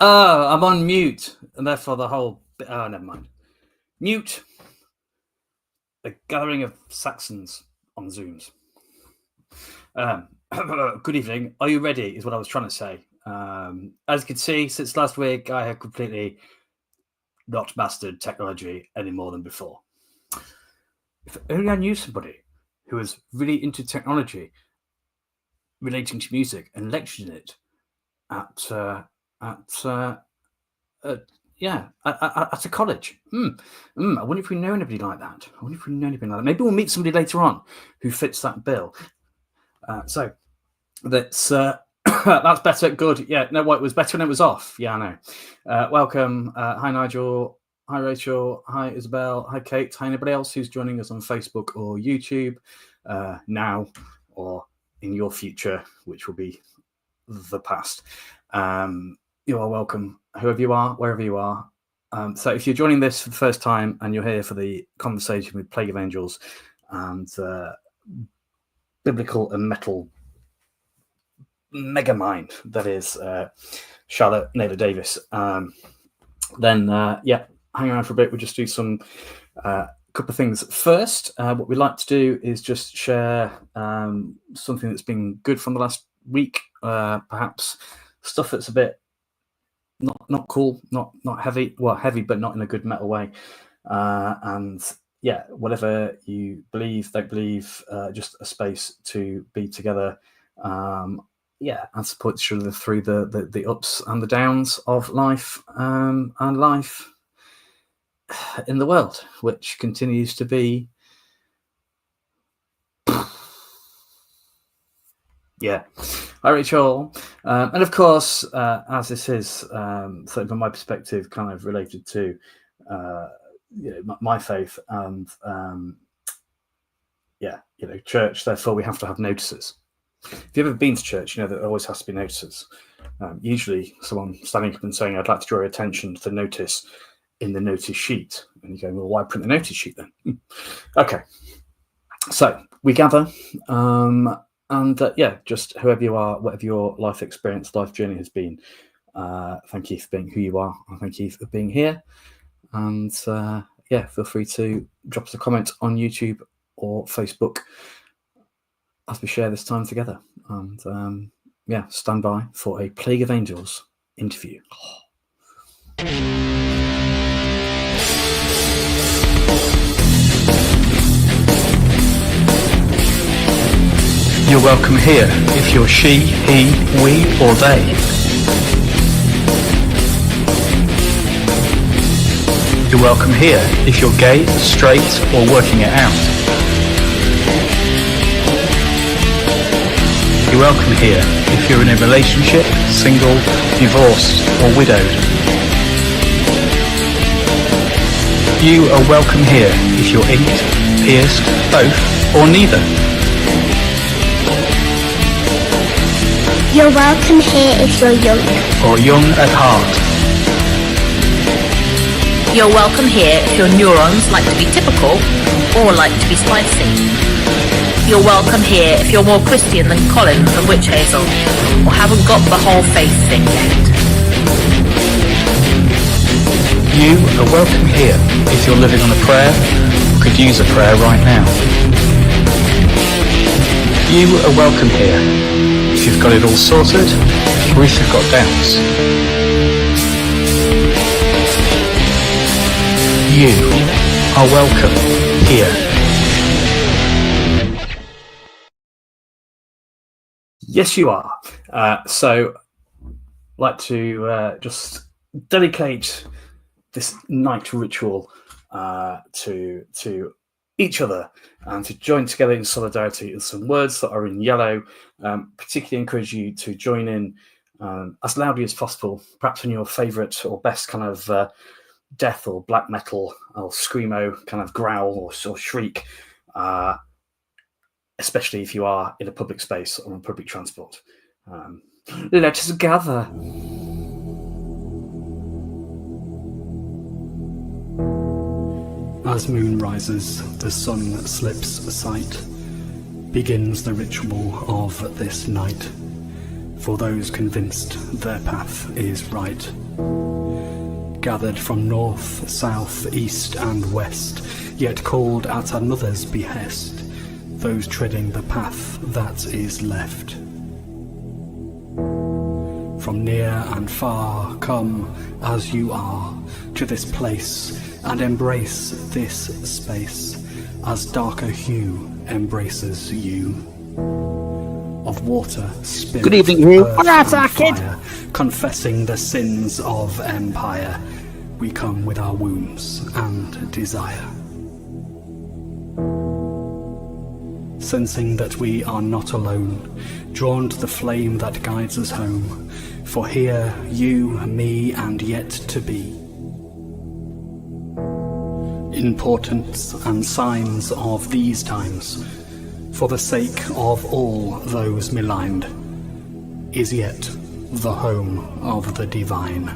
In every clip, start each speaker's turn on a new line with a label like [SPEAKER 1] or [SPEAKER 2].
[SPEAKER 1] Oh, I'm on mute, and therefore the whole... Oh, never mind. Mute. A gathering of Saxons on Zooms. Good evening. Are you ready, is what I was trying to say. As you can see, since last week, I have completely not mastered technology any more than before. If only I knew somebody who was really into technology relating to music and lectured it at a college. I wonder if we know anybody like that. Maybe we'll meet somebody later on who fits that bill. So that's that's better. Good. Yeah. No, what, it was better when it was off. Yeah, I know. Welcome. Hi, Nigel. Hi, Rachel. Hi, Isabel. Hi, Kate. Hi, anybody else who's joining us on Facebook or YouTube now or in your future, which will be the past. You are welcome, whoever you are, wherever you are. So if you're joining this for the first time and you're here for the conversation with Plague of Angels and biblical and metal megamind, that is Charlotte Naylor Davis, then hang around for a bit. We'll just do some couple of things. First, what we'd like to do is just share something that's been good from the last week, perhaps stuff that's a bit not cool, not heavy, well, heavy but not in a good metal way, and yeah, whatever you believe, don't believe, just a space to be together, and support each other through the ups and the downs of life, and life in the world, which continues to be Hi, Rachel. And of course, as this is, certainly from my perspective, kind of related to my faith and church, therefore we have to have notices. If you've ever been to church, you know that there always has to be notices. Usually someone standing up and saying, I'd like to draw your attention to the notice in the notice sheet. And you go, well, why print the notice sheet then? Okay. So we gather, and just whoever you are, whatever your life experience, life journey has been, thank you for being who you are, and thank you for being here. And feel free to drop us a comment on YouTube or Facebook as we share this time together. And stand by for a Plague of Angels interview. You're welcome here if you're she, he, we, or they. You're welcome here if you're gay, straight, or working it out. You're welcome here if you're in a relationship, single, divorced, or widowed. You are welcome here if you're inked, pierced, both, or neither.
[SPEAKER 2] You're welcome here if you're young.
[SPEAKER 1] Or young at heart.
[SPEAKER 3] You're welcome here if your neurons like to be typical or like to be spicy. You're welcome here if you're more Christian than Colin from Witch Hazel or haven't got the whole faith thing yet.
[SPEAKER 1] You are welcome here if you're living on a prayer or could use a prayer right now. You are welcome here if you've got it all sorted, or if you've got doubts. You are welcome here. Yes, you are. So, I'd like to just dedicate this night ritual to each other and to join together in solidarity in some words that are in yellow. Particularly encourage you to join in as loudly as possible, perhaps in your favourite or best kind of death or black metal or screamo kind of growl or shriek, especially if you are in a public space or on public transport. Let us gather.
[SPEAKER 4] As moon rises, the sun slips sight. Begins the ritual of this night. for those convinced their path is right. Gathered from north, south, east and west, yet called at another's behest, those treading the path that is left. From near and far, come as you are to this place and embrace this space as darker hue embraces you. Of water, spirit,
[SPEAKER 5] Good evening, Hugh.
[SPEAKER 4] earth, and fire, confessing the sins of empire, we come with our wounds and desire. Sensing that we are not alone, drawn to the flame that guides us home, for here, you, me, and yet to be. Importance and signs of these times, for the sake of all those maligned, is yet the home of the divine.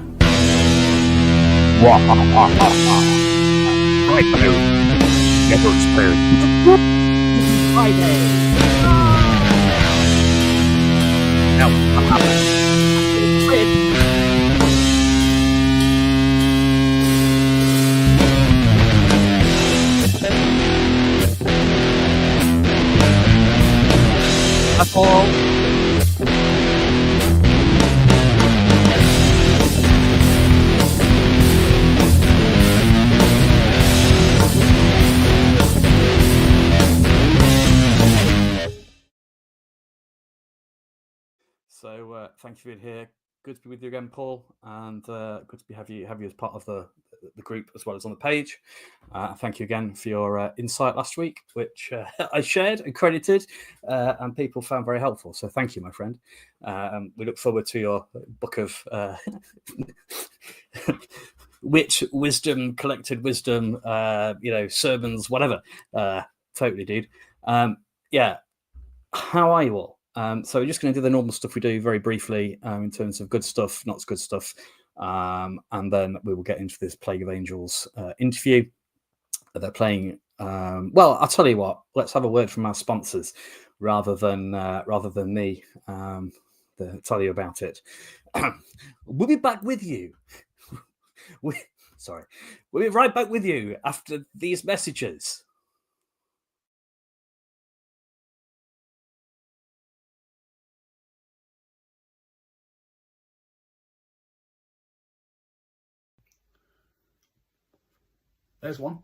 [SPEAKER 1] So thank you for being here. Good to be with you again, Paul, and good to have you as part of the group as well as on the page. Thank you again for your insight last week, which I shared and credited, and people found very helpful. So thank you, my friend. We look forward to your book of wit, wisdom, collected wisdom, sermons, whatever. Totally, dude. Yeah. How are you all? So we're just going to do the normal stuff we do very briefly in terms of good stuff, not so good stuff. And then we will get into this Plague of Angels interview. They're playing. Well, I'll tell you what. Let's have a word from our sponsors rather than me tell you about it. We'll be back with you. We'll be right back with you after these messages. There's one.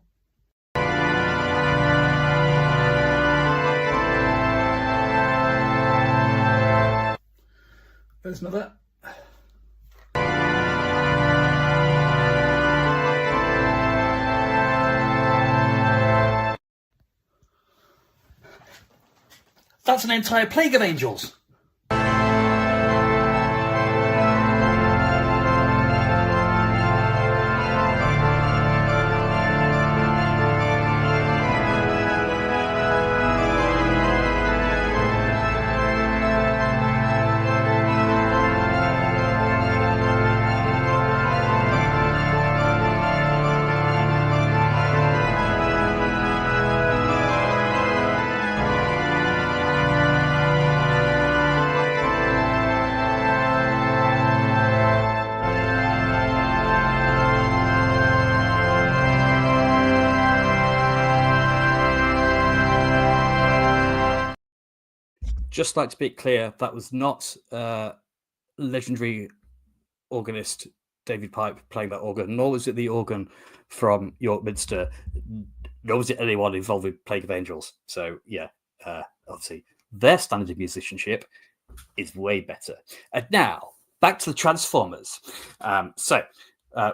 [SPEAKER 1] There's another. That's an entire plague of angels. Just like to be clear, that was not legendary organist David Pipe playing that organ, nor was it the organ from York Minster, nor was it anyone involved with Plague of Angels. So, yeah, obviously, their standard of musicianship is way better. And now, back to the Transformers.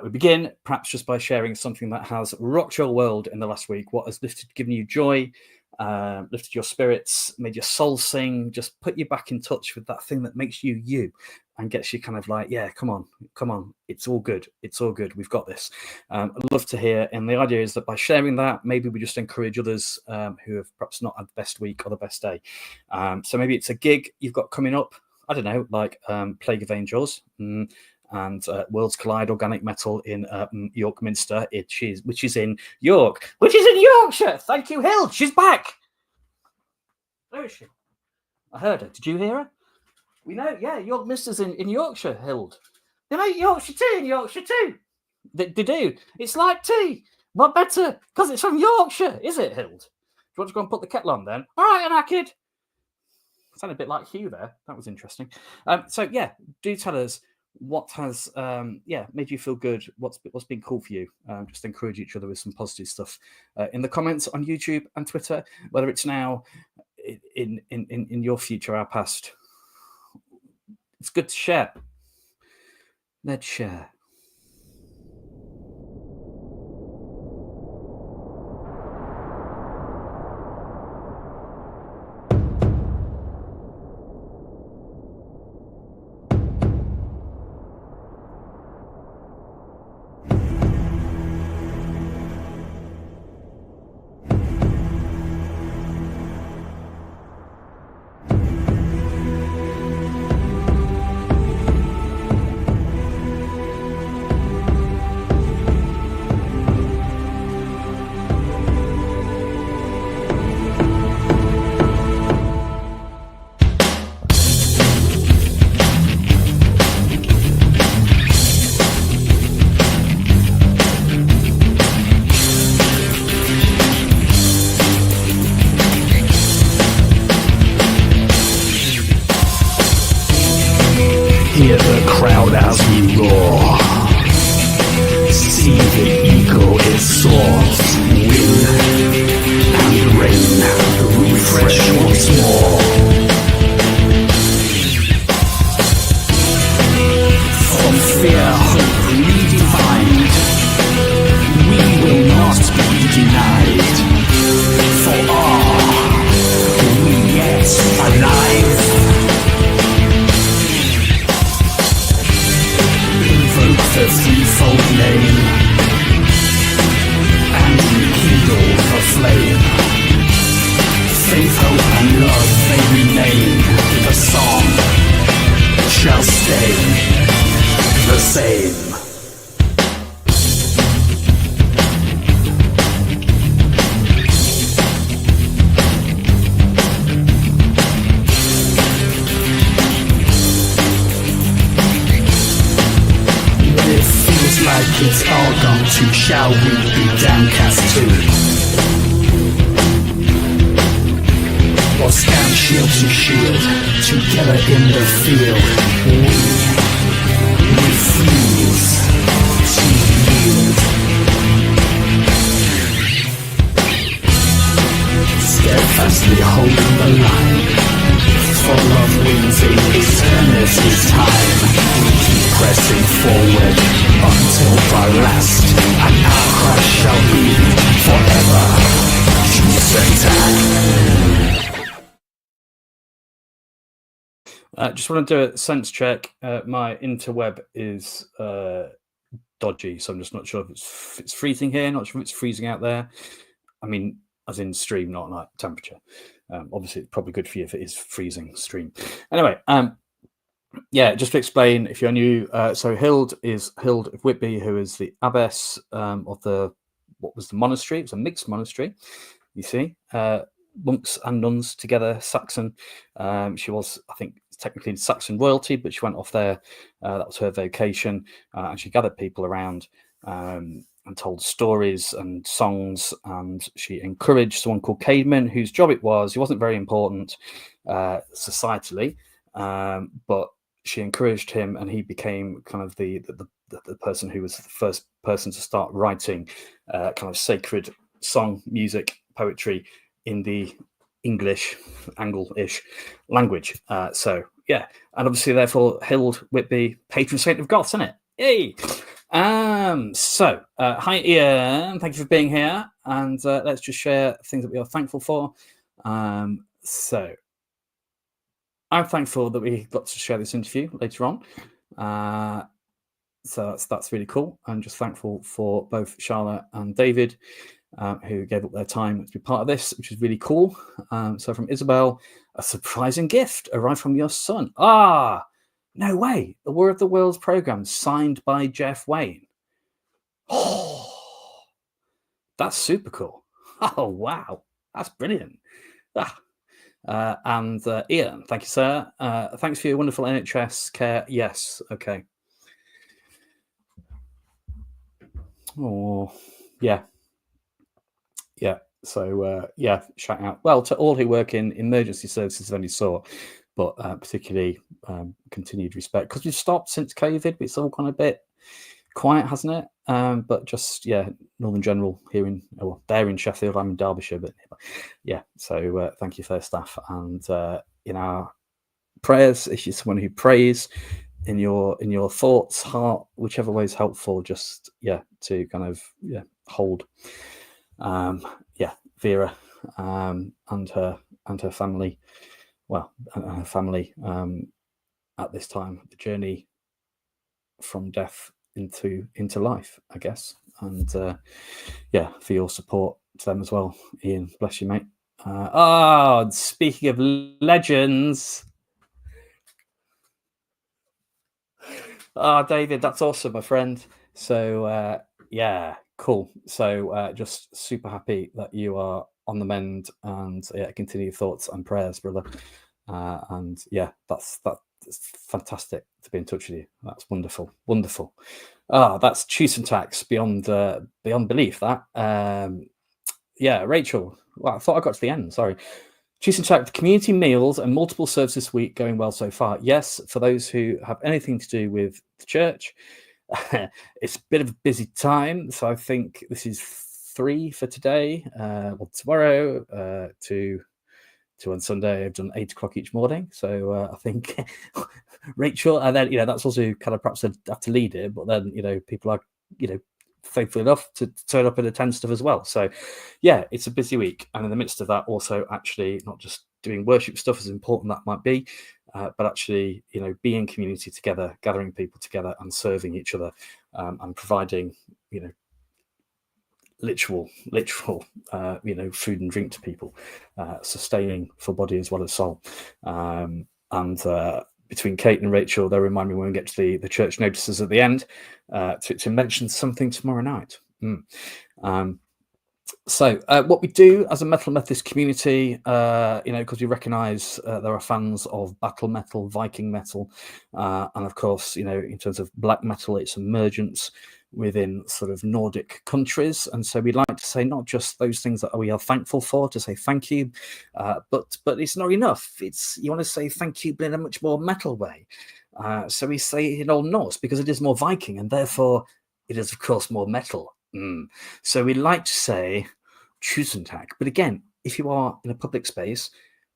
[SPEAKER 1] We begin perhaps just by sharing something that has rocked your world in the last week. What has given you joy, lifted your spirits, made your soul sing, just put you back in touch with that thing that makes you you and gets you kind of like, yeah, come on, it's all good, we've got this. I'd love to hear, and the idea is that by sharing that, maybe we just encourage others who have perhaps not had the best week or the best day. So maybe it's a gig you've got coming up, I don't know, like Plague of Angels, and Worlds Collide Organic Metal in York Minster, which is in York, which is in Yorkshire. Thank you, Hill. She's back. Where is she? I heard her. Did you hear her? We know, yeah, York Minster's in Yorkshire, Hild. They make Yorkshire tea in Yorkshire too. They do. It's like tea. What better? Because it's from Yorkshire, is it, Hild? Do you want to go and put the kettle on then? All right, and kid. Sounded a bit like Hugh there. That was interesting. So yeah, do tell us what has made you feel good. What's been cool for you? Just encourage each other with some positive stuff in the comments on YouTube and Twitter. Whether it's now, in your future, our past. It's good to share. Let's share.
[SPEAKER 4] Hear the crowd as we roar. See the eagle, it soars. Wind and rain, refresh once more. From fear, hope redefined, we will not be denied. For are we yet alive? The threefold name and rekindle the flame. Faith, hope and love they remain. The song shall stay the same. Like it's all gone too, shall we be downcast too? Or stand shield to shield, together in the field? We refuse to yield. Steadfastly holding the line, for love wins in eternity's time. We keep pressing forward until the last, and our crash shall be forever true.
[SPEAKER 1] Just want to do a sense check. My interweb is dodgy, so I'm just not sure if it's freezing here. Not sure if it's freezing out there. I mean, as in stream, not like temperature. Obviously, it's probably good for you if it is freezing stream. Anyway, just to explain, if you're new, so Hild is Hild of Whitby, who is the abbess of what was the monastery. It was a mixed monastery, you see, monks and nuns together, Saxon. She was, I think, technically Saxon royalty, but she went off there. That was her vocation, and she gathered people around and told stories and songs, and she encouraged someone called Caedmon, whose job it was. He wasn't very important societally, but she encouraged him, and he became kind of the person who was the first person to start writing kind of sacred song, music, poetry in the English, Angle-ish language. So yeah, and obviously therefore Hild Whitby, patron saint of Goths, isn't it? Yay! Hi Ian, thank you for being here, and let's just share things that we are thankful for. So I'm thankful that we got to share this interview later on. So that's really cool. I'm just thankful for both Charlotte and David, who gave up their time to be part of this, which is really cool. So from Isabel, a surprising gift arrived from your son. No way. The War of the Worlds program signed by Jeff Wayne. Oh, that's super cool. Oh, wow. That's brilliant. And Ian, thank you, sir. Thanks for your wonderful NHS care. Yes, okay. Oh, yeah. So shout out. Well, to all who work in emergency services of any sort, but particularly continued respect, because we've stopped since COVID. It's all gone a bit quiet, hasn't it? But just Northern General here they're in Sheffield. I'm in Derbyshire, but yeah. So thank you for their staff, and in our prayers, if you're someone who prays in your thoughts, heart, whichever way is helpful, just to kind of hold Vera and her family, and her family at this time, the journey from death into life, I guess, and for your support to them as well, Ian. Bless you, mate. Speaking of legends, David, that's awesome, my friend. So cool. So just super happy that you are on the mend, and continue thoughts and prayers, brother. And that's fantastic to be in touch with you. That's wonderful. That's Chews and Tax beyond belief. That Rachel. Well, I thought I got to the end. Sorry. Chews and Tax, community meals and multiple serves this week going well so far. Yes, for those who have anything to do with the church, it's a bit of a busy time. So I think this is 3 for today. Tomorrow to on Sunday, I've done 8 o'clock each morning. So I think Rachel, and then that's also kind of perhaps have to lead it, but then people are faithful enough to turn up and attend stuff as well. So it's a busy week, and in the midst of that, also actually not just doing worship stuff, as important that might be, but actually being community together, gathering people together, and serving each other, and providing literal food and drink to people, sustaining for body as well as soul. And between Kate and Rachel, they'll remind me when we get to the church notices at the end to mention something tomorrow night. So what we do as a Metal Methodist community, because we recognise there are fans of battle metal, Viking metal, and of course, in terms of black metal, it's emergence within sort of Nordic countries. And so we'd like to say not just those things that we are thankful for, to say thank you, but it's not enough. You want to say thank you, but in a much more metal way. So we say it in Old Norse because it is more Viking, and therefore it is, of course, more metal. So we like to say Tusen Tack. But again, if you are in a public space,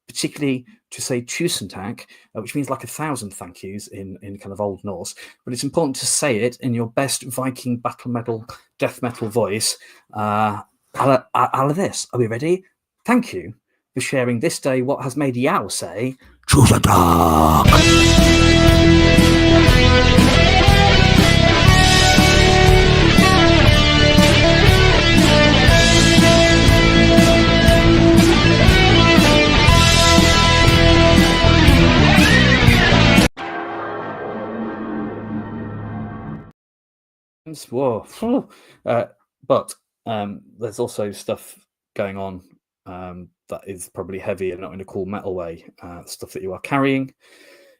[SPEAKER 1] particularly to say Tusen Tack, which means like 1,000 thank yous in kind of Old Norse, but it's important to say it in your best Viking battle metal, death metal voice. All of this. Are we ready? Thank you for sharing this day what has made Yao say Tusen Tack. Whoa. But there's also stuff going on that is probably heavy and not in a cool metal way. Stuff that you are carrying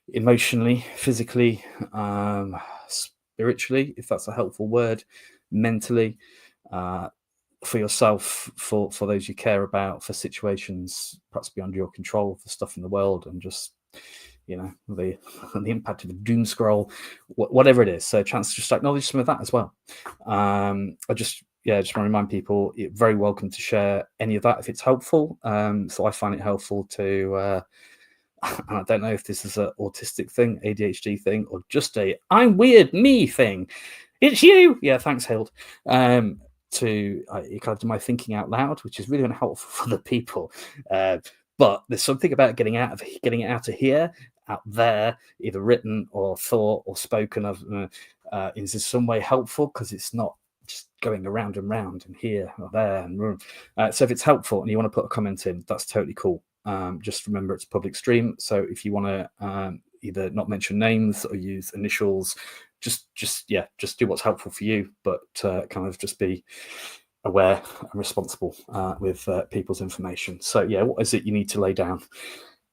[SPEAKER 1] emotionally, physically, spiritually, if that's a helpful word, mentally, for yourself, for those you care about, for situations perhaps beyond your control, for stuff in the world, and just the impact of a doom scroll, whatever it is. So a chance to just acknowledge some of that as well. I just want to remind people, you're very welcome to share any of that if it's helpful. So I find it helpful to, I don't know if this is an autistic thing, ADHD thing, or just a I'm weird me thing. It's you. Yeah, thanks, Hild. You kind of do my thinking out loud, which is really unhelpful for the people. But there's something about getting it out of here, out there, either written or thought or spoken of, is in some way helpful, because it's not just going around and round and here or there and so if it's helpful and you want to put a comment in, that's totally cool. Just remember it's a public stream, so if you want to either not mention names or use initials, just do what's helpful for you, but kind of just be aware and responsible with people's information. So yeah, what is it you need to lay down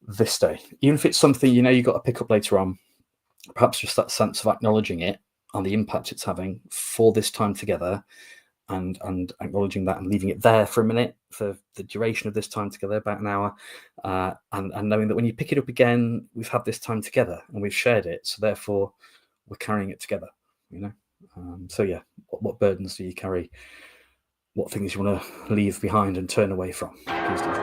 [SPEAKER 1] this day? Even if it's something you've got to pick up later on, perhaps just that sense of acknowledging it and the impact it's having for this time together, and acknowledging that and leaving it there for a minute for the duration of this time together, about an hour, and knowing that when you pick it up again, we've had this time together and we've shared it, so therefore we're carrying it together. So yeah, what burdens do you carry? What things you want to leave behind and turn away from? Please do.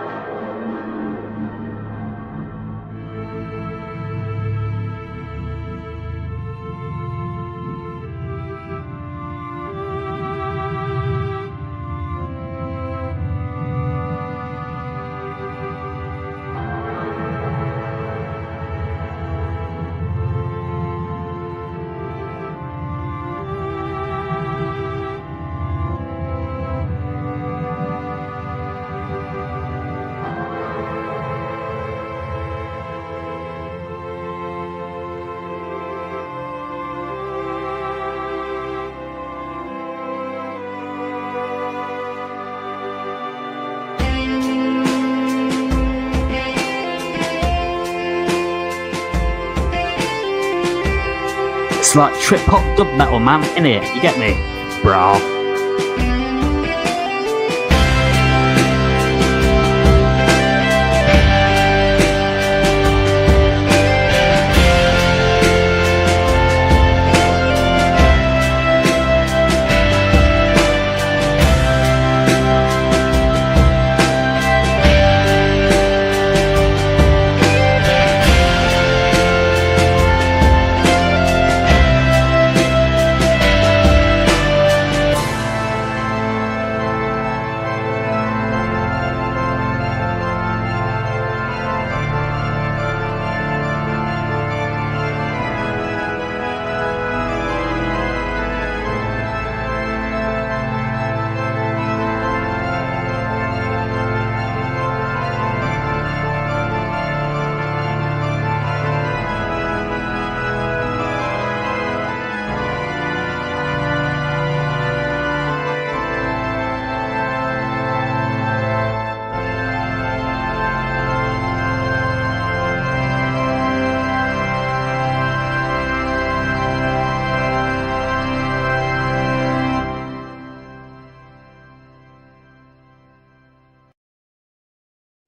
[SPEAKER 1] It's like trip hop dub metal, man, innit? You get me? Bro.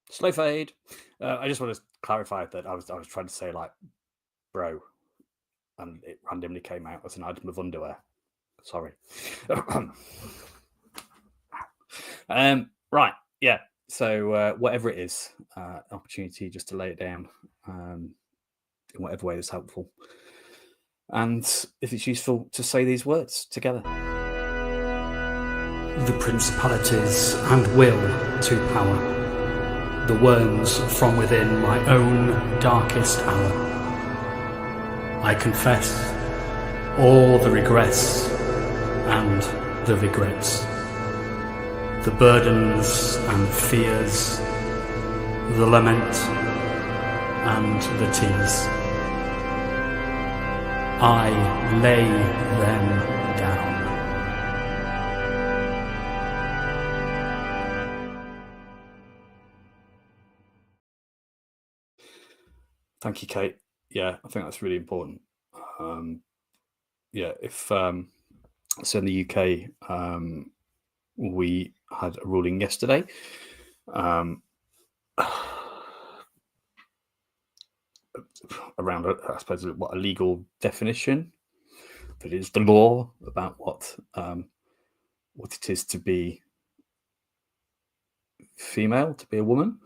[SPEAKER 1] Slow fade. I just want to clarify that I was trying to say like bro, and it randomly came out as an item of underwear. Sorry. Right. Yeah. So whatever it is, opportunity just to lay it down in whatever way that's helpful. And if it's useful to say these words together.
[SPEAKER 4] The principalities and will to power. The worms from within my own darkest hour. I confess all the regrets and the regrets, the burdens and fears, the lament and the tears. I lay them down.
[SPEAKER 1] Thank you, Kate. Yeah, I think that's really important. If so in the UK, we had a ruling yesterday around, I suppose, what a legal definition that is the law about what it is to be female, to be a woman.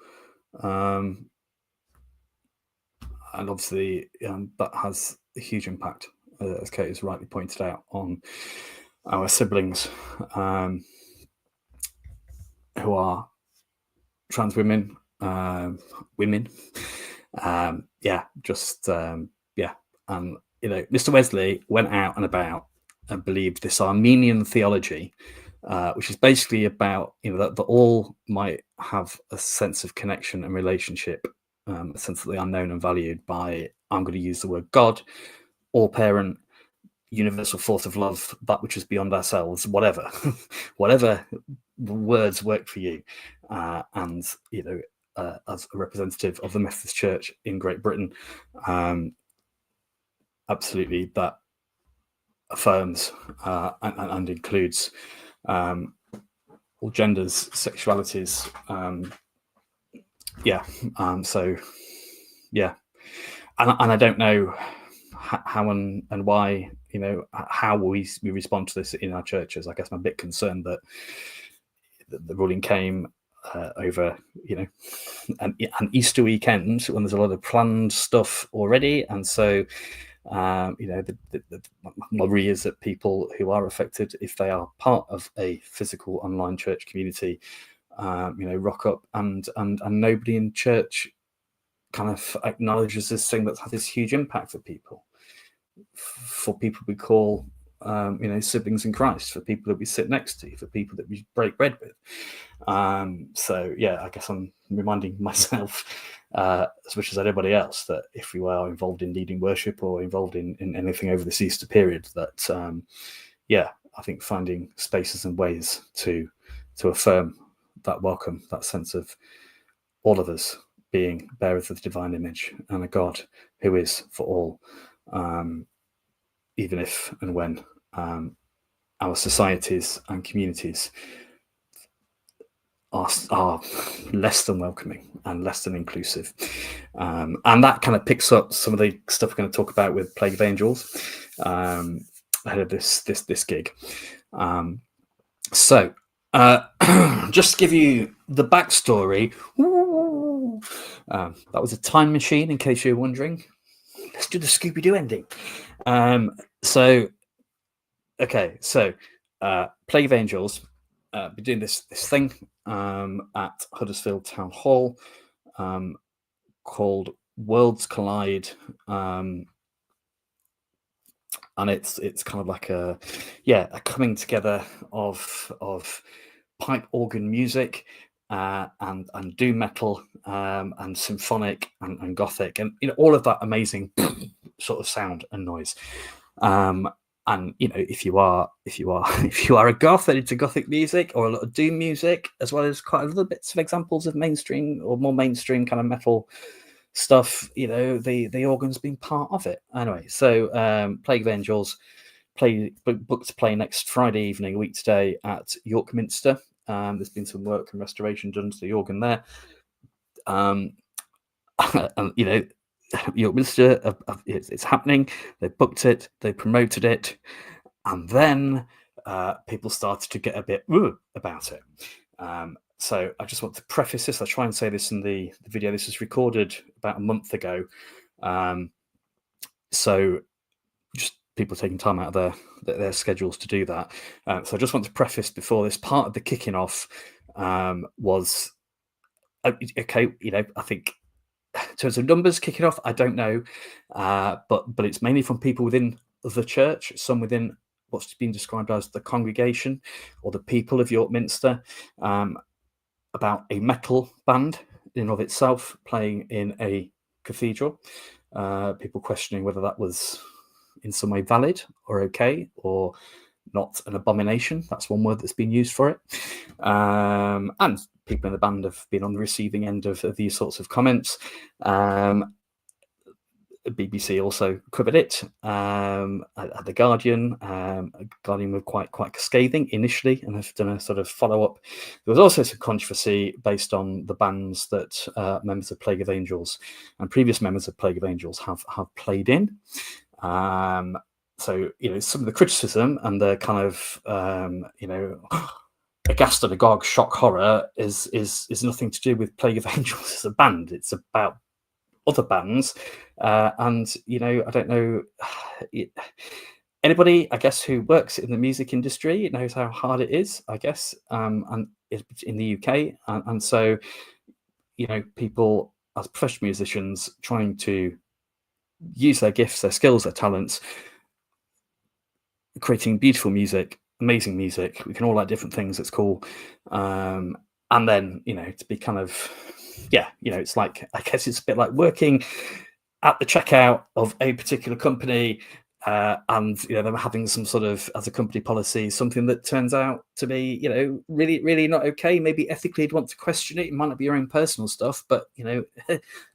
[SPEAKER 1] And obviously that has a huge impact, as Kate has rightly pointed out, on our siblings who are trans women, and Mr. Wesley went out and about and believed this Armenian theology, which is basically about that all might have a sense of connection and relationship, a sense that they are known and valued by, I'm going to use the word God or parent, universal force of love, that which is beyond ourselves, whatever, whatever words work for you. And, as a representative of the Methodist Church in Great Britain, absolutely that affirms and includes all genders, sexualities. So, yeah. And I don't know how and why, how we respond to this in our churches. I guess I'm a bit concerned that the ruling came over, an Easter weekend when there's a lot of planned stuff already. And so, my worry is that people who are affected, if they are part of a physical online church community, rock up and nobody in church kind of acknowledges this thing that's had this huge impact for people we call, siblings in Christ, for people that we sit next to, for people that we break bread with. So yeah, I guess I'm reminding myself, as much as anybody else, that if we were involved in leading worship or involved in anything over this Easter period, that I think finding spaces and ways to affirm that welcome, that sense of all of us being bearers of the divine image and a God who is for all, even if and when our societies and communities are less than welcoming and less than inclusive. And that kind of picks up some of the stuff we're going to talk about with Plague of Angels ahead of this gig. So just to give you the backstory, that was a time machine, in case you're wondering. Let's do the Scooby-Doo ending. So Plague of Angels, be doing this thing at Huddersfield Town Hall called Worlds Collide, and it's kind of like a coming together of pipe organ music and doom metal and symphonic and gothic and all of that amazing sort of sound and noise. And if you are a goth and into gothic music or a lot of doom music, as well as quite a little bits of examples of mainstream or more mainstream kind of metal stuff, the organ's been part of it. Anyway, so Plague of Angels booked to play next Friday evening, a week today, at York Minster. There's been some work and restoration done to the organ there. And York Minster, it's happening. They booked it, they promoted it, and then people started to get a bit about it. So I just want to preface this. I try and say this in the video. This was recorded about a month ago. So just people taking time out of their schedules to do that. So I just want to preface before this part of the kicking off was okay. I think in terms of numbers kicking off, I don't know, but it's mainly from people within the church, some within what's been described as the congregation or the people of York Minster, about a metal band in and of itself playing in a cathedral. People questioning whether that was in some way valid or okay or not an abomination. That's one word that's been used for it. And people in the band have been on the receiving end of these sorts of comments. BBC also covered it. At the Guardian, Guardian were quite scathing initially and have done a sort of follow-up. There was also some controversy based on the bands that members of Plague of Angels and previous members of Plague of Angels have played in. So, some of the criticism and the kind of, aghast and agog shock horror is nothing to do with Plague of Angels as a band. It's about other bands. And, I don't know, anybody, I guess, who works in the music industry knows how hard it is, I guess, and in the UK. And so, people as professional musicians trying to use their gifts, their skills, their talents, creating beautiful music, amazing music. We can all like different things. It's cool. And then, to be kind of, it's like, I guess it's a bit like working at the checkout of a particular company and them having some sort of, as a company policy, something that turns out to be really, really not okay. Maybe ethically you'd want to question it. It might not be your own personal stuff, but a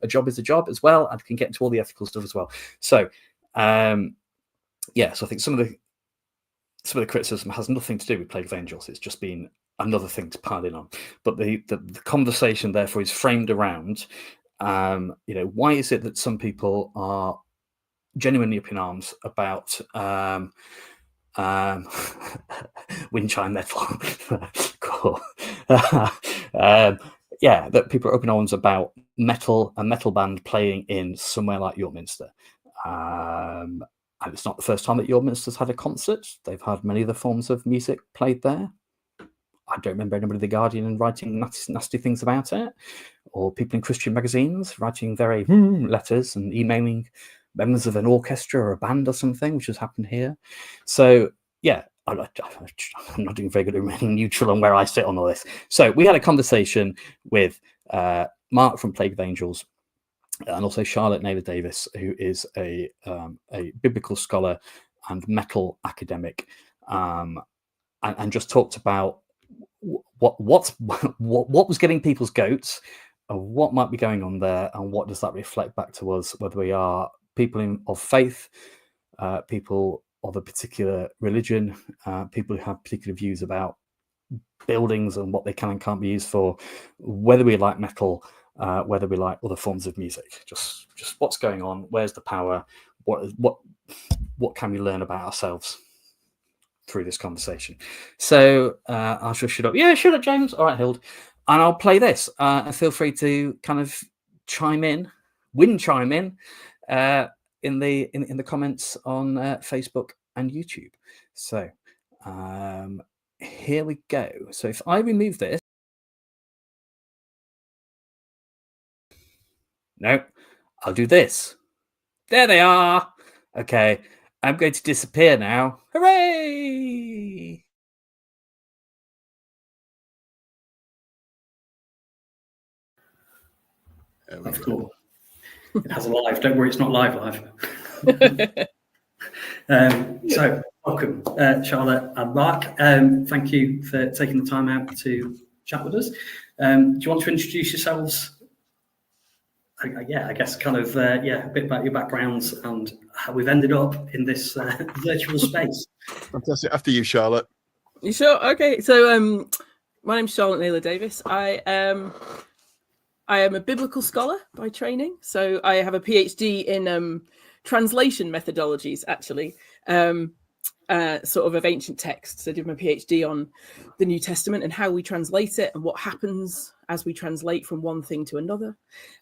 [SPEAKER 1] job is a job as well, and can get into all the ethical stuff as well. So so I think some of the criticism has nothing to do with Plague of Angels. It's just been another thing to pile in on. But the conversation therefore is framed around why is it that some people are genuinely up in arms about wind chime metal. Cool. That people are up in arms about a metal band playing in somewhere like York Minster. And it's not the first time that York Minster's had a concert. They've had many other forms of music played there. I don't remember anybody in The Guardian writing nasty things about it, or people in Christian magazines writing very letters and emailing members of an orchestra or a band or something, which has happened here. So, I'm not doing very good at remaining neutral on where I sit on all this. So we had a conversation with Mark from Plague of Angels, and also Charlotte Naylor Davis, who is a biblical scholar and metal academic, and just talked about what was getting people's goats, what might be going on there, and what does that reflect back to us, whether we are people of faith, people of a particular religion, people who have particular views about buildings and what they can and can't be used for, whether we like metal, whether we like other forms of music, just what's going on, where's the power, what can we learn about ourselves through this conversation. So I'll just shut up. Yeah, shut up, James. All right, Hild. And I'll play this. And feel free to kind of chime in in the comments on Facebook and YouTube. So here we go. So if I remove this, no, I'll do this. There they are. Okay, I'm going to disappear now. Hooray!
[SPEAKER 4] That's cool. It has a live. Don't worry, it's not live. So welcome, Charlotte and Mark. Thank you for taking the time out to chat with us. Do you want to introduce yourselves? I guess kind of a bit about your backgrounds and how we've ended up in this virtual space.
[SPEAKER 5] Fantastic. After you, Charlotte.
[SPEAKER 6] You sure? Okay. So my name's Charlotte Naylor Davis. I am a biblical scholar by training. So I have a PhD in translation methodologies, actually, sort of ancient texts. I did my PhD on the New Testament and how we translate it and what happens as we translate from one thing to another.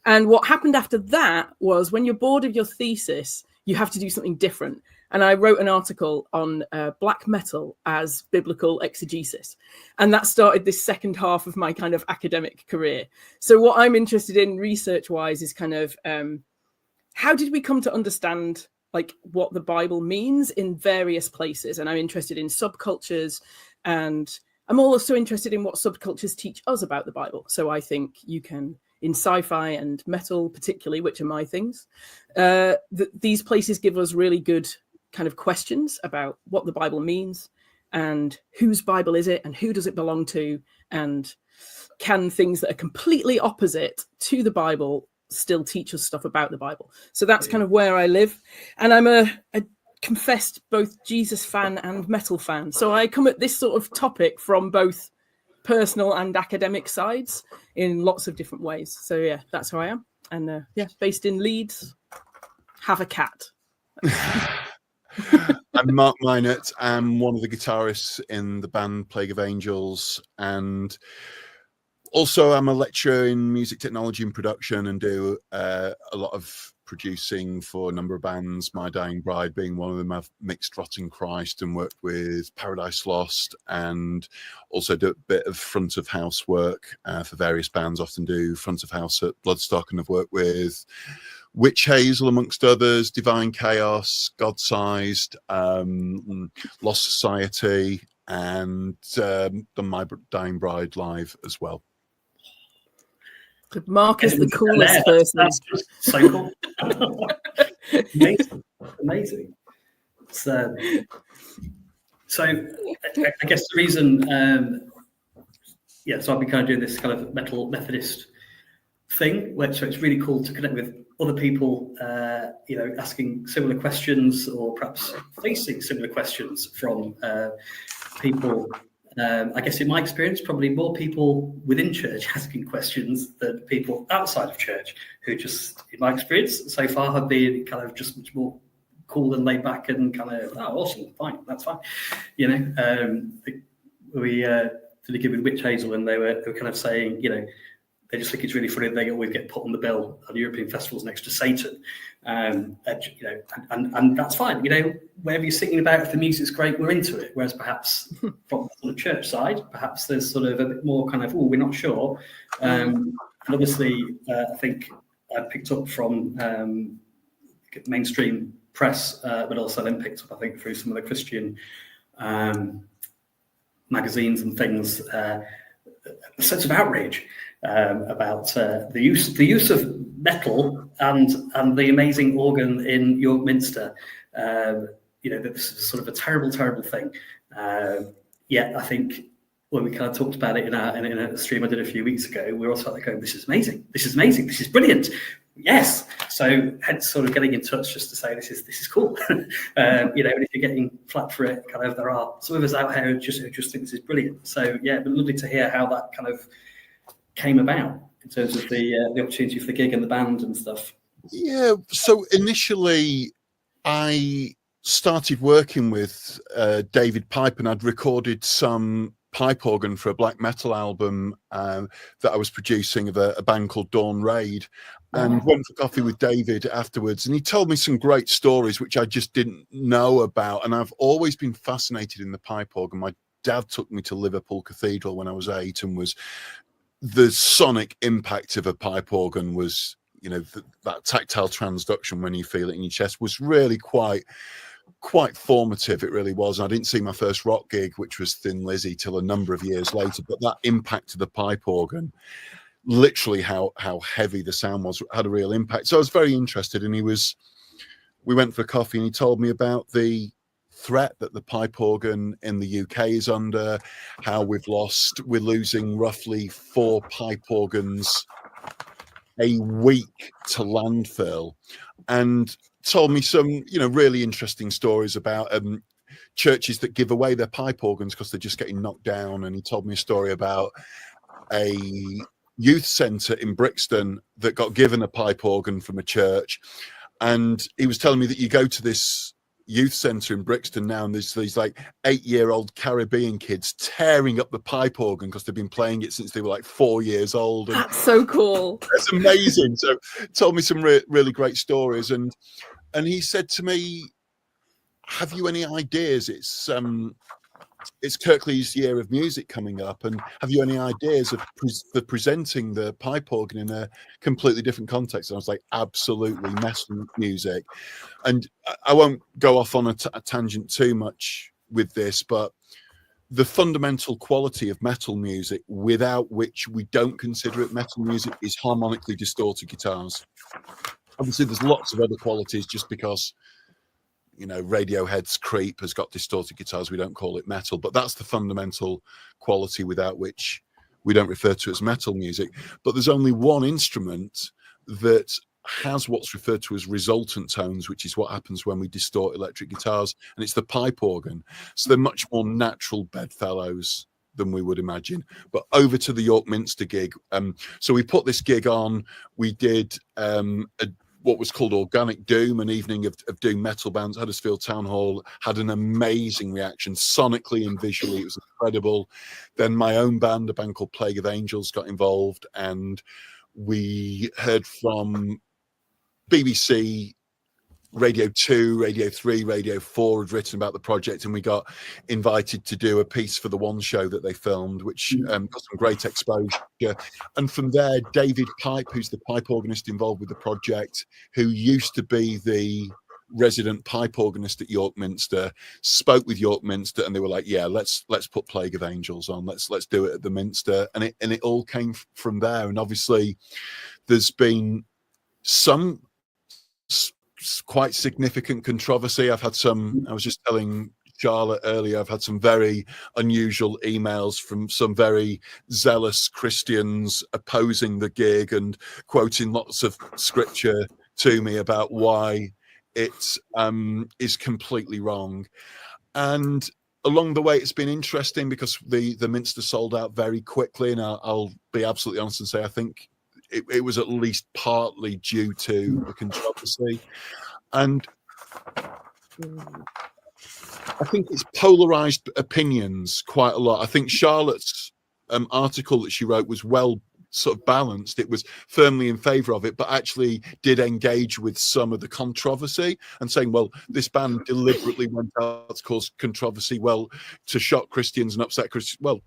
[SPEAKER 6] And what happened after that was, when you're bored of your thesis, you have to do something different. And I wrote an article on black metal as biblical exegesis. And that started this second half of my kind of academic career. So what I'm interested in research-wise is kind of how did we come to understand like what the Bible means in various places? And I'm interested in subcultures, and I'm also interested in what subcultures teach us about the Bible. So I think you can, in sci-fi and metal particularly, which are my things, these places give us really good kind of questions about what the Bible means and whose Bible is it and who does it belong to, and can things that are completely opposite to the Bible still teach us stuff about the Bible. So that's kind of where I live. And I'm a confessed both Jesus fan and metal fan. So I come at this sort of topic from both personal and academic sides in lots of different ways. So yeah, that's who I am. And based in Leeds, have a cat.
[SPEAKER 5] I'm Mark Minott. I'm one of the guitarists in the band Plague of Angels, and also I'm a lecturer in music technology and production, and do a lot of producing for a number of bands, My Dying Bride being one of them. I've mixed Rotting Christ and worked with Paradise Lost, and also do a bit of front of house work for various bands. Often do front of house at Bloodstock, and I've worked with Witch Hazel amongst others, Divine Chaos, God Sized, Lost Society, and done My Dying Bride live as well.
[SPEAKER 6] Mark is the coolest person.
[SPEAKER 4] That's just so cool. Amazing. So I guess the reason, so I've been kind of doing this kind of metal Methodist thing, so it's really cool to connect with other people, asking similar questions or perhaps facing similar questions from people. I guess in my experience, probably more people within church asking questions than people outside of church, who just, in my experience so far, have been kind of just much more cool and laid back and kind of, oh, awesome, fine, that's fine. We did a gig with Witch Hazel, and they were kind of saying, they just think it's really funny that they always get put on the bill on European festivals next to Satan, and that's fine. Wherever you're singing about, if the music's great, we're into it. Whereas perhaps from the church side, perhaps there's sort of a bit more kind of, oh, we're not sure. And obviously, I think I picked up from mainstream press, but also then picked up, I think, through some of the Christian magazines and things, a sense of outrage about the use of metal and the amazing organ in York Minster. That this is sort of a terrible, terrible thing. Yet I think when we kind of talked about it in a stream I did a few weeks ago, we were also like, going, this is amazing, this is amazing, this is brilliant. Yes. So hence sort of getting in touch just to say this is cool. And if you're getting flack for it, kind of, there are some of us out here who just think this is brilliant. So yeah, it'd be lovely to hear how that kind of came about in terms of the opportunity for the gig and the band and stuff.
[SPEAKER 5] Yeah. So initially, I started working with David Pipe, and I'd recorded some pipe organ for a black metal album that I was producing of a band called Dawn Raid, and went for coffee with David afterwards, and he told me some great stories which I just didn't know about. And I've always been fascinated in the pipe organ. My dad took me to Liverpool Cathedral when I was 8, and was the sonic impact of a pipe organ was, that tactile transduction when you feel it in your chest was really quite formative. It really was. I didn't see my first rock gig, which was Thin Lizzy, till a number of years later, but that impact of the pipe organ, literally how heavy the sound was, had a real impact. So I was very interested, and we went for coffee, and he told me about the threat that the pipe organ in the UK is under, how we're losing roughly 4 pipe organs a week to landfill, and told me some, really interesting stories about churches that give away their pipe organs because they're just getting knocked down. And he told me a story about a youth centre in Brixton that got given a pipe organ from a church. And he was telling me that you go to this youth centre in Brixton now, and there's these like 8-year-old Caribbean kids tearing up the pipe organ because they've been playing it since they were like 4 years old. And
[SPEAKER 6] that's so cool.
[SPEAKER 5] That's amazing. So told me some really great stories, and he said to me, have you any ideas? It's Kirkley's Year of Music coming up, and have you any ideas for presenting the pipe organ in a completely different context? And I was like, absolutely, metal music. And I won't go off on a tangent too much with this, but the fundamental quality of metal music, without which we don't consider it metal music, is harmonically distorted guitars. Obviously, there's lots of other qualities. Just because Radiohead's Creep has got distorted guitars, we don't call it metal, but that's the fundamental quality without which we don't refer to as metal music. But there's only one instrument that has what's referred to as resultant tones, which is what happens when we distort electric guitars, and it's the pipe organ. So they're much more natural bedfellows than we would imagine. But over to the York Minster gig. So we put this gig on. We did what was called Organic Doom, an evening of doing metal bands. Huddersfield Town Hall had an amazing reaction, sonically and visually. It was incredible. Then my own band, a band called Plague of Angels, got involved, and we heard from BBC, Radio 2, Radio 3, Radio 4 had written about the project, and we got invited to do a piece for the One show that they filmed, which got some great exposure. And from there, David Pipe, who's the pipe organist involved with the project, who used to be the resident pipe organist at York Minster, spoke with York Minster, and they were like, yeah, let's put Plague of Angels on, let's do it at the Minster. And it all came from there. And obviously there's been some quite significant controversy. I've had some, I was just telling Charlotte earlier, I've had some very unusual emails from some very zealous Christians opposing the gig and quoting lots of scripture to me about why it is completely wrong. And along the way, it's been interesting because the Minster sold out very quickly, and I'll be absolutely honest and say I think it was at least partly due to the controversy. And I think it's polarized opinions quite a lot. I think Charlotte's article that she wrote was well sort of balanced. It was firmly in favor of it, but actually did engage with some of the controversy and saying, well, this band deliberately went out to cause controversy, well, to shock Christians and upset Christians. Well,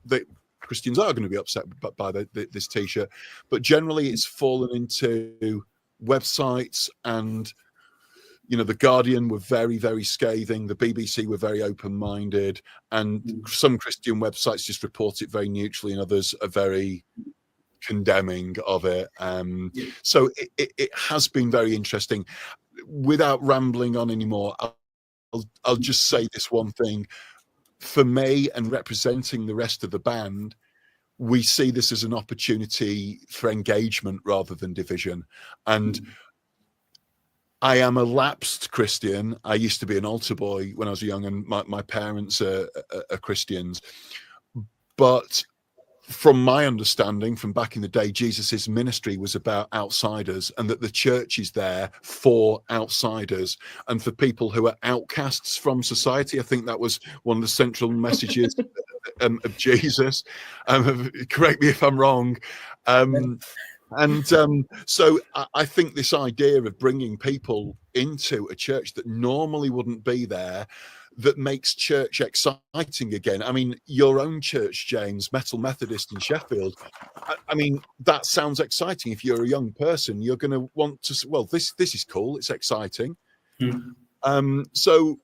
[SPEAKER 5] Christians are going to be upset by this T-shirt, but generally it's fallen into websites, and the Guardian were very, very scathing. The BBC were very open-minded, and some Christian websites just report it very neutrally, and others are very condemning of it. So it has been very interesting. Without rambling on anymore, I'll just say this one thing. For me, and representing the rest of the band, we see this as an opportunity for engagement rather than division. And I am a lapsed Christian. I used to be an altar boy when I was young, and my parents are Christians. But from my understanding from back in the day, Jesus's ministry was about outsiders, and that the church is there for outsiders and for people who are outcasts from society. I think that was one of the central messages of Jesus. Correct me if I'm wrong. So I think this idea of bringing people into a church that normally wouldn't be there, that makes church exciting again. I mean, your own church, James, Metal Methodist in Sheffield, I mean, that sounds exciting. If you're a young person, you're going to want to, well, this is cool, it's exciting. So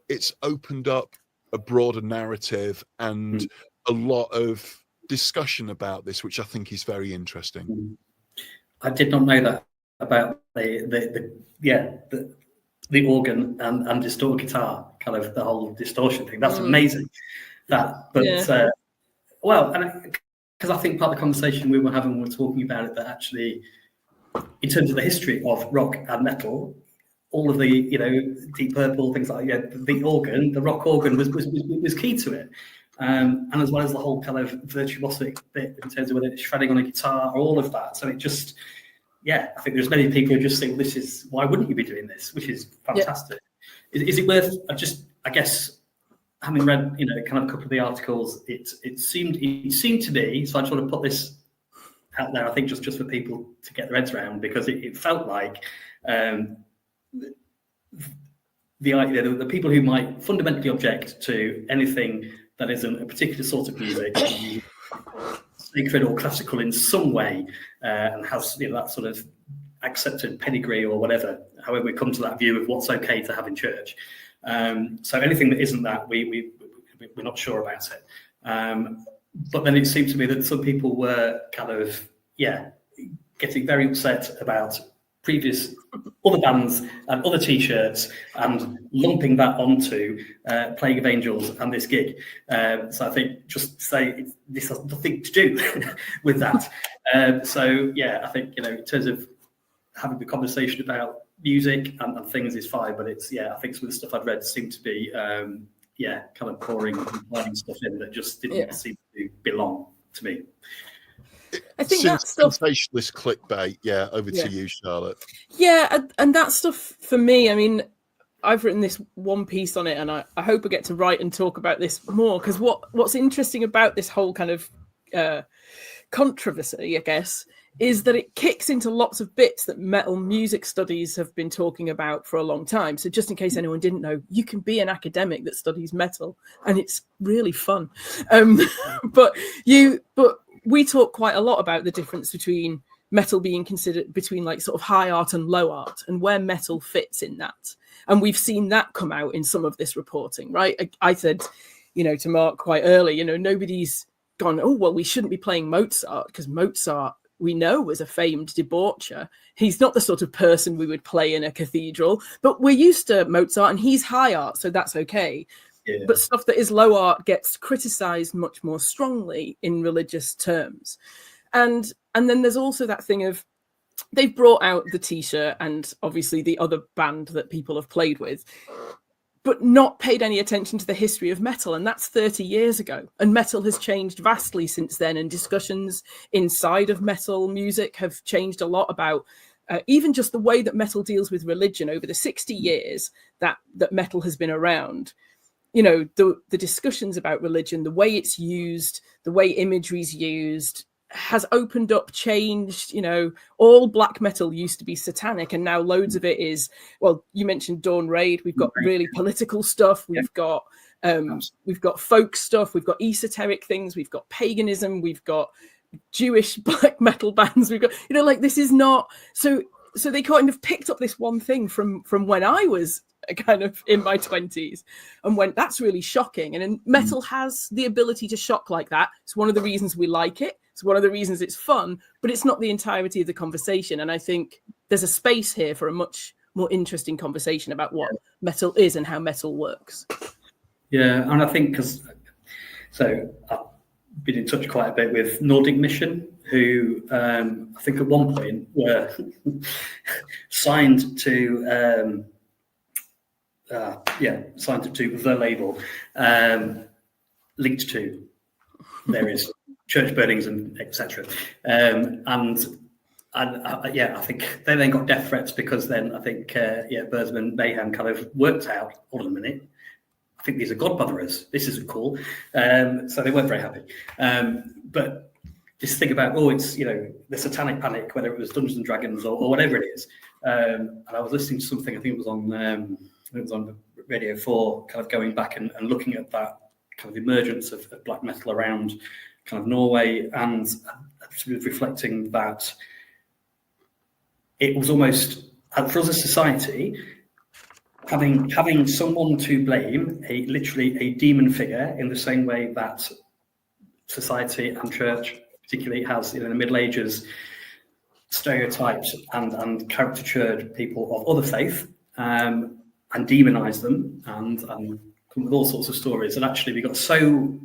[SPEAKER 5] it's opened up a broader narrative and a lot of discussion about this, which I think is very interesting.
[SPEAKER 7] I did not know that about the organ and distorted guitar, kind of the whole distortion thing. That's amazing. Because I think part of the conversation we were having, we were talking about it, that actually, in terms of the history of rock and metal, all of the Deep Purple things like the organ, the rock organ was key to it. And as well as the whole kind of virtuosic bit in terms of whether it's shredding on a guitar or all of that. So it just, I think there's many people who just think, this is, why wouldn't you be doing this? Which is fantastic. Is it worth, I guess, having read, kind of a couple of the articles, it seemed to me, so I just want to put this out there, I think just for people to get their heads around, because it felt like the people who might fundamentally object to anything that isn't a particular sort of music, sacred or classical in some way, and has that sort of accepted pedigree or whatever, however we come to that view of what's okay to have in church. So anything that isn't that, we're not sure about it. But then it seemed to me that some people were kind of, getting very upset about previous other bands and other T-shirts and lumping that onto Plague of Angels and this gig. So I think just say this has nothing to do with that. I think, in terms of having the conversation about music and things is fine, but it's, I think some of the stuff I've read seemed to be, kind of pouring and finding stuff in that just didn't seem to belong to me.
[SPEAKER 6] I think that stuff,
[SPEAKER 5] sensationalist clickbait. Over to you, Charlotte.
[SPEAKER 6] And that stuff for me, I mean, I've written this one piece on it, and I hope I get to write and talk about this more, because what's interesting about this whole kind of controversy, I guess, is that it kicks into lots of bits that metal music studies have been talking about for a long time. So just in case anyone didn't know, you can be an academic that studies metal, and it's really fun. But we talk quite a lot about the difference between metal being considered between like sort of high art and low art, and where metal fits in that. And we've seen that come out in some of this reporting, right? I said, to Mark quite early, nobody's gone, oh, well, we shouldn't be playing Mozart because Mozart we know as a famed debaucher. He's not the sort of person we would play in a cathedral, but we're used to Mozart, and he's high art, so that's okay. Yeah. But stuff that is low art gets criticized much more strongly in religious terms. And then there's also that thing of, they've brought out the T-shirt and obviously the other band that people have played with, but not paid any attention to the history of metal. And that's 30 years ago. And metal has changed vastly since then. And discussions inside of metal music have changed a lot about even just the way that metal deals with religion over the 60 years that metal has been around. You know, the discussions about religion, the way it's used, the way imagery is used, has opened up, changed. You know, all black metal used to be satanic, and now loads of it is, well, you mentioned Dawn Raid, we've got really political stuff, we've got folk stuff, we've got esoteric things, we've got paganism, we've got Jewish black metal bands, we've got, you know, like, this is not so they kind of picked up this one thing from when I was kind of in my 20s and went, that's really shocking. And metal has the ability to shock like that. It's one of the reasons we like it. It's one of the reasons it's fun, but it's not the entirety of the conversation. And I think there's a space here for a much more interesting conversation about what metal is and how metal works.
[SPEAKER 7] Yeah, and I think so I've been in touch quite a bit with Nordic Mission, who I think at one point were signed to the label, linked to various church burnings and etc. And I think they then got death threats because then I think Burzman Mayhem kind of worked out, hold on a minute, I think these are God botherers, this isn't cool. So they weren't very happy. But just think about, it's, you know, the Satanic Panic, whether it was Dungeons and Dragons or whatever it is. And I was listening to something, I think it was on Radio 4, kind of going back and looking at that kind of emergence of black metal around kind of Norway, and sort of reflecting that it was almost, for us as society, having someone to blame, literally a demon figure, in the same way that society and church particularly has, in the Middle Ages, stereotyped and caricatured people of other faith, and demonized them, and come with all sorts of stories. And actually we got so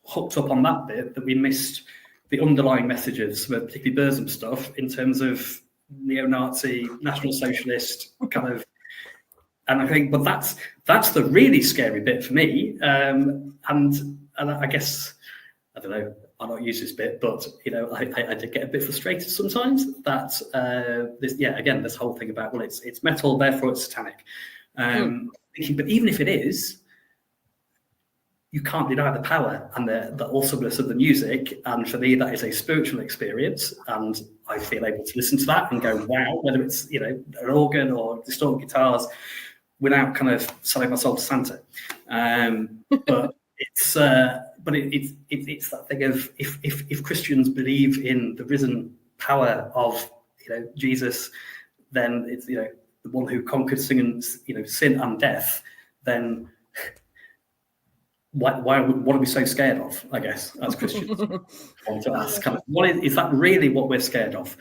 [SPEAKER 7] hooked up on that bit that we missed the underlying messages, particularly Burzum stuff, in terms of neo-Nazi, National Socialist kind of. And I think, but that's the really scary bit for me. And I guess, I don't know, I'll not use this bit, but I did get a bit frustrated sometimes that this whole thing about, well, it's metal, therefore it's satanic. Thinking, but even if it is, you can't deny the power and the awesomeness of the music. And for me, that is a spiritual experience. And I feel able to listen to that and go, wow, whether it's, an organ or distorted guitars, without kind of selling my soul to Santa. But it's that thing of, if Christians believe in the risen power of, Jesus, then it's, the one who conquered sin and death, then what are we so scared of, I guess, as Christians? I want to ask, kind of, is that really what we're scared of?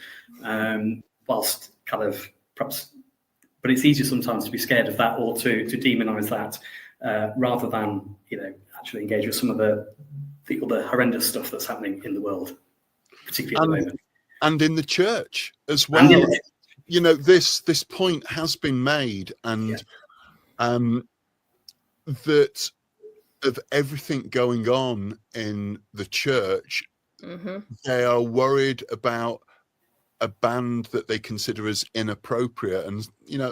[SPEAKER 7] Whilst kind of perhaps, but it's easier sometimes to be scared of that, or to demonize that, rather than, actually engage with some of the other horrendous stuff that's happening in the world, particularly at the moment. And
[SPEAKER 5] in the church as well. This point has been made, and that of everything going on in the church, they are worried about a band that they consider as inappropriate. And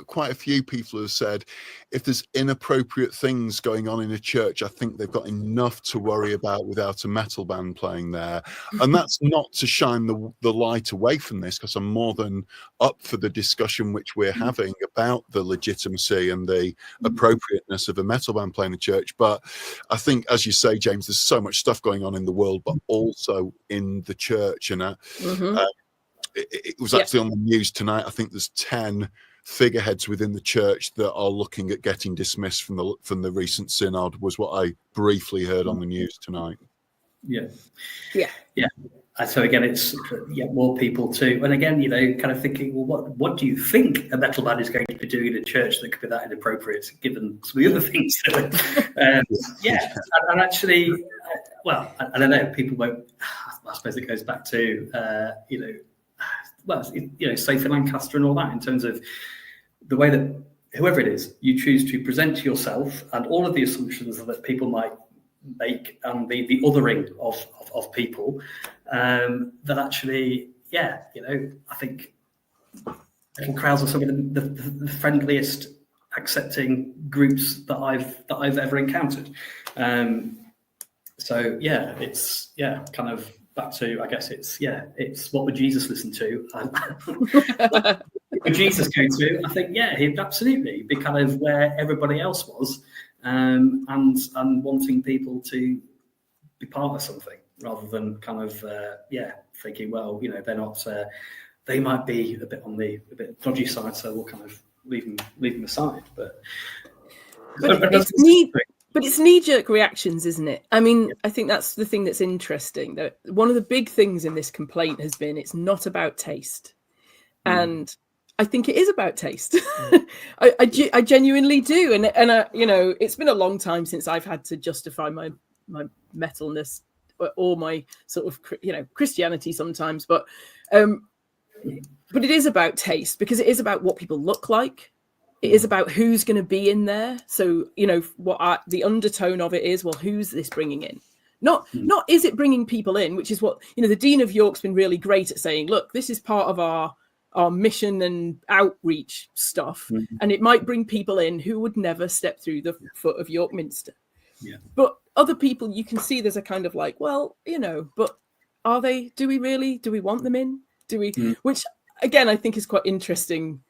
[SPEAKER 5] quite a few people have said, if there's inappropriate things going on in a church, I think they've got enough to worry about without a metal band playing there. And that's not to shine the light away from this, because I'm more than up for the discussion which we're having about the legitimacy and the appropriateness of a metal band playing in church. But I think, as you say, James, there's so much stuff going on in the world, but also in the church. And it was actually on the news tonight. I think there's 10 figureheads within the church that are looking at getting dismissed from the recent synod, was what I briefly heard on the news tonight.
[SPEAKER 7] Yeah. so again, it's more people too. And again, kind of thinking, well, what do you think a metal band is going to be doing in a church that could be that inappropriate, given some of the other things? And actually, well, I don't know. People won't. I suppose it goes back to Sophie Lancaster and all that, in terms of the way that whoever it is, you choose to present yourself and all of the assumptions that people might make, and the othering of people, that actually, I think metal crowds are some of the friendliest, accepting groups that I've ever encountered. So it's kind of back to, I guess it's what would Jesus listen to? Would Jesus go to? I think he'd absolutely be kind of where everybody else was, and wanting people to be part of something, rather than kind of thinking, well, they're not, they might be a bit dodgy side, so we'll kind of leave them aside. But
[SPEAKER 6] it's knee-jerk reactions, isn't it? I mean, I think that's the thing that's interesting. That one of the big things in this complaint has been it's not about taste, and I think it is about taste. I genuinely do, and it's been a long time since I've had to justify my metalness or my sort of Christianity sometimes, but it is about taste, because it is about what people look like. It is about who's going to be in there. So, the undertone of it is, well, who's this bringing in? Not is it bringing people in, which is what, the Dean of York's been really great at saying, look, this is part of our mission and outreach stuff. Mm-hmm. And it might bring people in who would never step through the foot of York Minster. Yeah. But other people, you can see there's a kind of like, well, but are they, do we want them in? Do we, which again, I think is quite interesting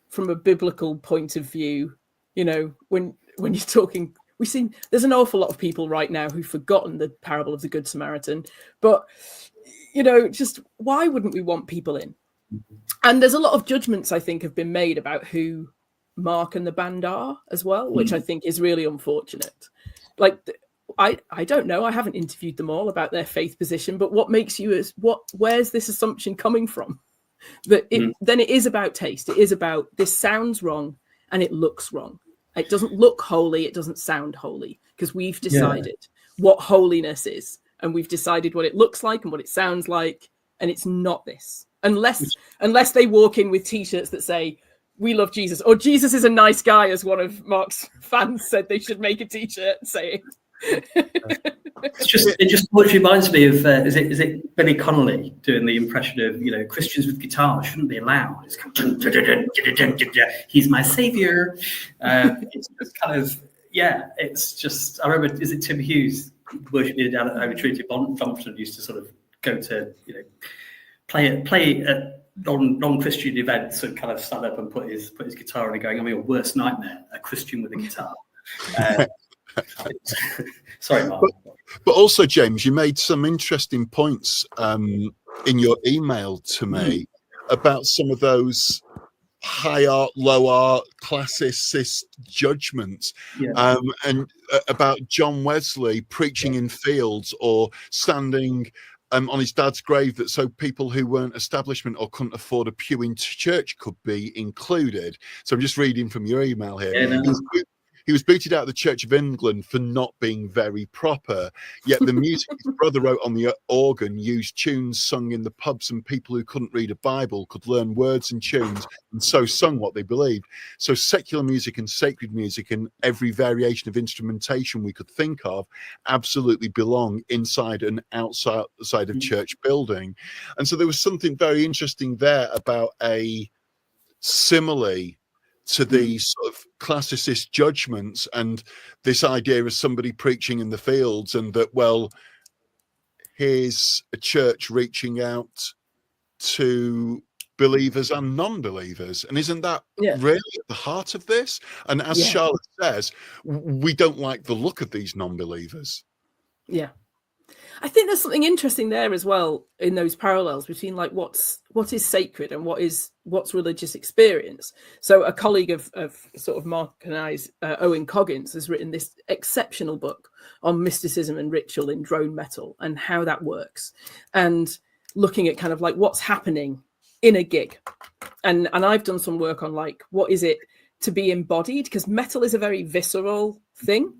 [SPEAKER 6] from a biblical point of view. When you're talking, there's an awful lot of people right now who've forgotten the parable of the Good Samaritan, but just why wouldn't we want people in? And there's a lot of judgments I think have been made about who Mark and the band are as well, which I think is really unfortunate. Like, I don't know, I haven't interviewed them all about their faith position, but what makes you where's this assumption coming from? That then it is about taste. It is about, this sounds wrong and it looks wrong. It doesn't look holy. It doesn't sound holy, because we've decided what holiness is, and we've decided what it looks like and what it sounds like. And it's not this, unless they walk in with T-shirts that say, we love Jesus, or Jesus is a nice guy, as one of Mark's fans said they should make a T-shirt saying.
[SPEAKER 7] It just much reminds me of is it Billy Connolly doing the impression of Christians with guitars shouldn't be allowed. It's kind of, he's my savior. It's just kind of It's just, I remember, is it Tim Hughes worshiping down at Holy Trinity Brompton used to sort of go to play at non-Christian events and kind of stand up and put his guitar on and going, I'm your worst nightmare, a Christian with a guitar. Sorry, Mark.
[SPEAKER 5] But also, James, you made some interesting points in your email to me about some of those high art, low art, classicist judgments, and about John Wesley preaching in fields or standing on his dad's grave, that so people who weren't establishment or couldn't afford a pew in church could be included. So I'm just reading from your email here. Yeah, no. He was booted out of the Church of England for not being very proper. Yet the music his brother wrote on the organ used tunes sung in the pubs, and people who couldn't read a Bible could learn words and tunes and so sung what they believed. So secular music and sacred music and every variation of instrumentation we could think of absolutely belong inside and outside of church building. And so there was something very interesting there about a simile to these sort of classicist judgments and this idea of somebody preaching in the fields, and that, well, here's a church reaching out to believers and non-believers. And isn't that really at the heart of this? And as Charlotte says, we don't like the look of these non-believers. Yeah.
[SPEAKER 6] I think there's something interesting there as well in those parallels between like what is sacred and what's religious experience. So a colleague of sort of Mark and I's, Owen Coggins, has written this exceptional book on mysticism and ritual in drone metal and how that works. And looking at kind of like what's happening in a gig. And I've done some work on like, what is it to be embodied? Because metal is a very visceral thing.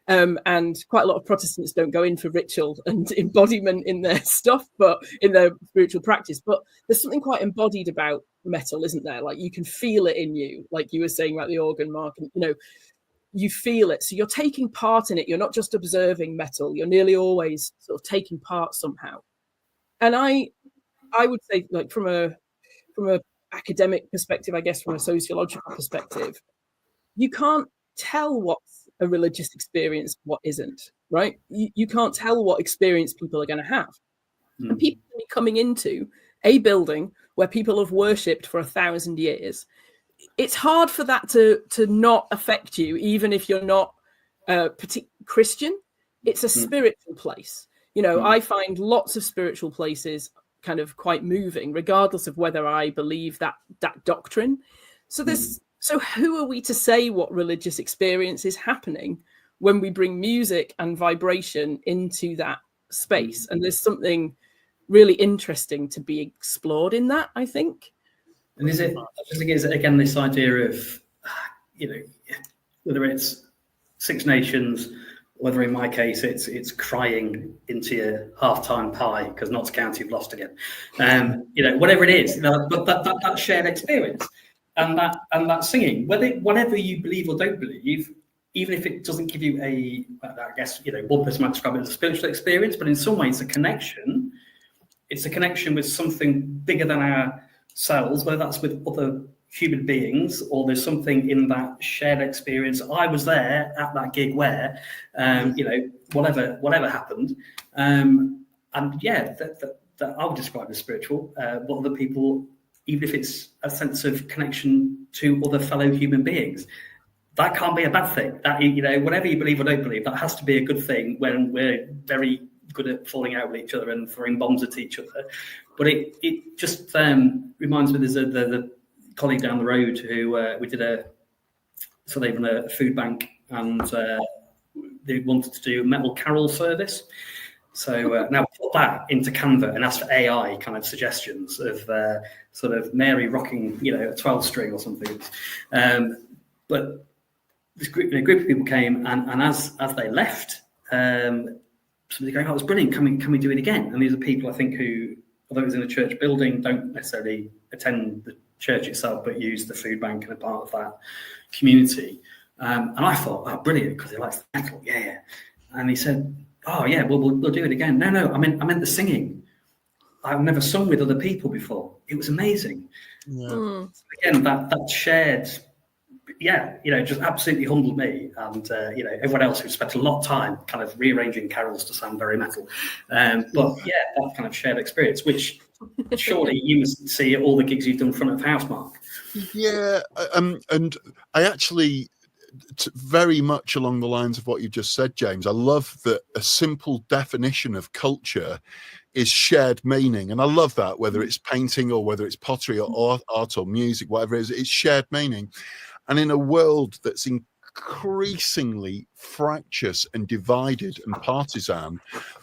[SPEAKER 6] And quite a lot of Protestants don't go in for ritual and embodiment in their stuff, but in their spiritual practice. But there's something quite embodied about metal, isn't there? Like you can feel it in you, like you were saying about the organ, Mark, and you feel it. So you're taking part in it. You're not just observing metal. You're nearly always sort of taking part somehow. And I would say, like from a academic perspective, I guess from a sociological perspective, you can't tell what's a religious experience, what isn't, right? You can't tell what experience people are going to have. And people are coming into a building where people have worshipped for 1,000 years. It's hard for that to not affect you, even if you're not Christian. It's a spiritual place. I find lots of spiritual places kind of quite moving, regardless of whether I believe that doctrine. So who are we to say what religious experience is happening when we bring music and vibration into that space? And there's something really interesting to be explored in that, I think.
[SPEAKER 7] And is it again this idea of, whether it's Six Nations, whether in my case it's crying into your halftime pie because Notts County have lost again, whatever it is, but that shared experience and that singing, whatever you believe or don't believe, even if it doesn't give you I guess one person might describe it as a spiritual experience, but in some ways it's a connection. It's a connection with something bigger than ourselves, whether that's with other human beings or there's something in that shared experience. I was there at that gig where, whatever happened, that I would describe as spiritual. But other people, even if it's a sense of connection to other fellow human beings, that can't be a bad thing. That whatever you believe or don't believe, that has to be a good thing when we're very good at falling out with each other and throwing bombs at each other. But it just reminds me, there's the colleague down the road who we did they run a food bank, and they wanted to do metal carol service. So now put that into Canva and ask for AI kind of suggestions of sort of Mary rocking, a 12 string or something. But this group of people came, and as they left, somebody going, "Oh, it's brilliant! Can we do it again?" And these are people I think who, although it's in a church building, don't necessarily attend the church itself, but use the food bank and are part of that community. And I thought, "Oh, brilliant!" Because he likes the metal, yeah. And he said, "Oh, yeah, we'll do it again." No, I meant the singing. I've never sung with other people before. It was amazing. Yeah. Again, that shared. Just absolutely humbled me, and everyone else who spent a lot of time kind of rearranging carols to sound very metal. That kind of shared experience, which surely you must see at all the gigs you've done front of house, Mark.
[SPEAKER 5] Yeah, and I actually, very much along the lines of what you just said, James, I love that a simple definition of culture is shared meaning. And I love that, whether it's painting or whether it's pottery or art or music, whatever it is, it's shared meaning. And in a world that's increasingly fractious and divided and partisan,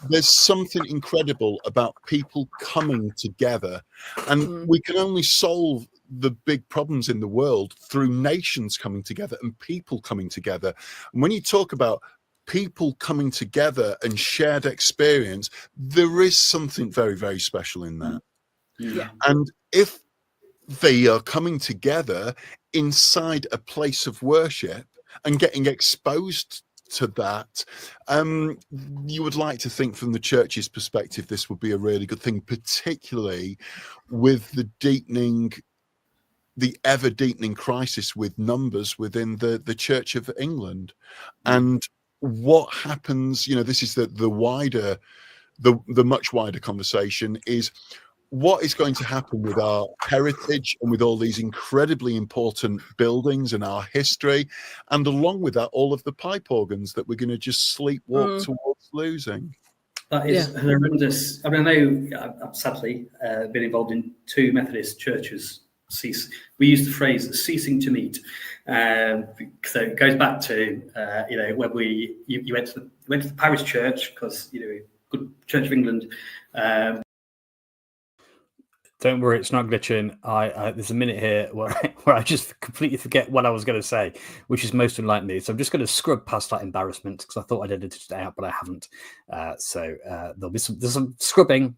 [SPEAKER 5] there's something incredible about people coming together. And we can only solve the big problems in the world through nations coming together and people coming together. And when you talk about people coming together and shared experience, there is something very, very special in that.
[SPEAKER 6] Yeah.
[SPEAKER 5] And if they are coming together inside a place of worship and getting exposed to that, you would like to think from the church's perspective this would be a really good thing, particularly with the ever deepening crisis with numbers within the Church of England. And what happens, this is the much wider conversation, is what is going to happen with our heritage and with all these incredibly important buildings and our history, and along with that, all of the pipe organs that we're going to just sleepwalk towards losing.
[SPEAKER 7] That is horrendous. I mean, I know I've sadly been involved in 2 Methodist churches. We use the phrase "ceasing to meet," so it goes back to when you went to the parish church because good Church of England.
[SPEAKER 1] Don't worry, it's not glitching. There's a minute here where I just completely forget what I was going to say, which is most unlike me. So I'm just going to scrub past that embarrassment because I thought I'd edited it out, but I haven't. There'll be some scrubbing.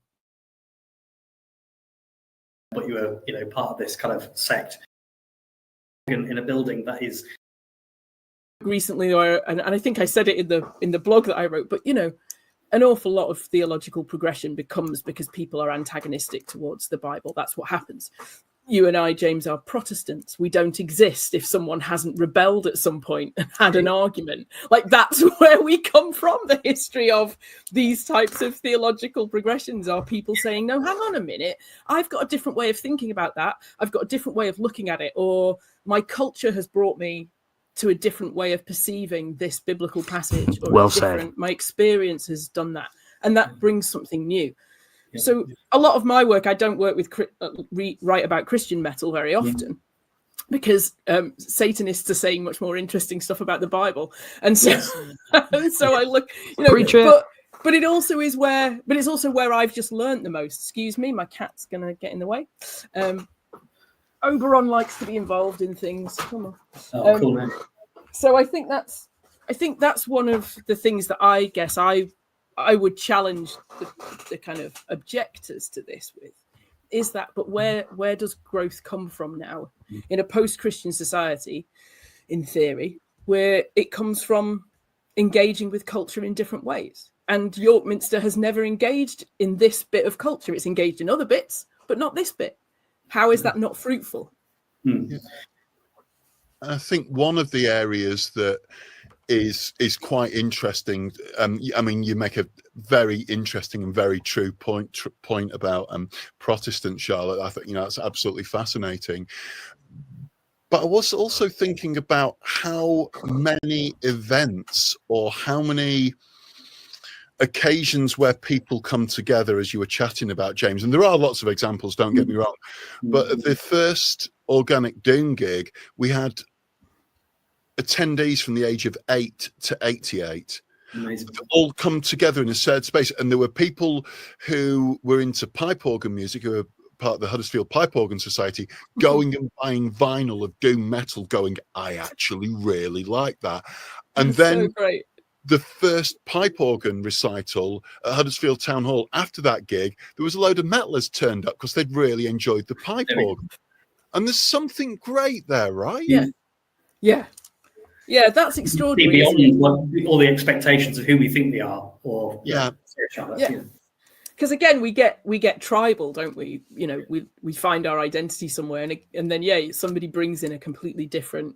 [SPEAKER 7] But you were, part of this kind of sect in a building that is
[SPEAKER 6] recently, and I think I said it in the blog that I wrote. But an awful lot of theological progression becomes because people are antagonistic towards the Bible. That's what happens. You and I, James, are Protestants. We don't exist if someone hasn't rebelled at some point and had an argument. Like, that's where we come from. The history of these types of theological progressions are people saying, no, hang on a minute. I've got a different way of thinking about that. I've got a different way of looking at it. Or my culture has brought me to a different way of perceiving this biblical passage. Or
[SPEAKER 1] Well said.
[SPEAKER 6] My experience has done that. And that brings something new. So a lot of my work, I don't work with write about Christian metal very often because Satanists are saying much more interesting stuff about the Bible, and so so I look, but it also is where, it's also where I've just learned the most. Excuse me, my cat's gonna get in the way. Oberon likes to be involved in things. Come on.
[SPEAKER 7] Oh, cool, man.
[SPEAKER 6] So I think that's one of the things that I guess I would challenge the kind of objectors to this with, is that, but where does growth come from now in a post-Christian society, in theory, where it comes from engaging with culture in different ways? And York Minster has never engaged in this bit of culture. It's engaged in other bits, but not this bit. How is that not fruitful?
[SPEAKER 5] I think one of the areas that is quite interesting. I mean, you make a very interesting and very true point about Protestant, Charlotte. I think that's absolutely fascinating. But I was also thinking about how many events or how many occasions where people come together, as you were chatting about, James, and there are lots of examples, don't get me wrong, but at the first Organic Doom gig, we had attendees from the age of 8 to 88.
[SPEAKER 7] Amazing.
[SPEAKER 5] All come together in a shared space, and there were people who were into pipe organ music, who were part of the Huddersfield Pipe Organ Society, going and buying vinyl of doom metal, going, I actually really like that. And then
[SPEAKER 6] so great.
[SPEAKER 5] The first pipe organ recital at Huddersfield Town Hall, after that gig, there was a load of metalers turned up because they'd really enjoyed the pipe organ. And there's something great there, right?
[SPEAKER 6] Yeah, that's extraordinary.
[SPEAKER 7] Beyond all the expectations of who we think we are, or
[SPEAKER 6] because again, we get tribal, don't we? We find our identity somewhere, and then somebody brings in a completely different.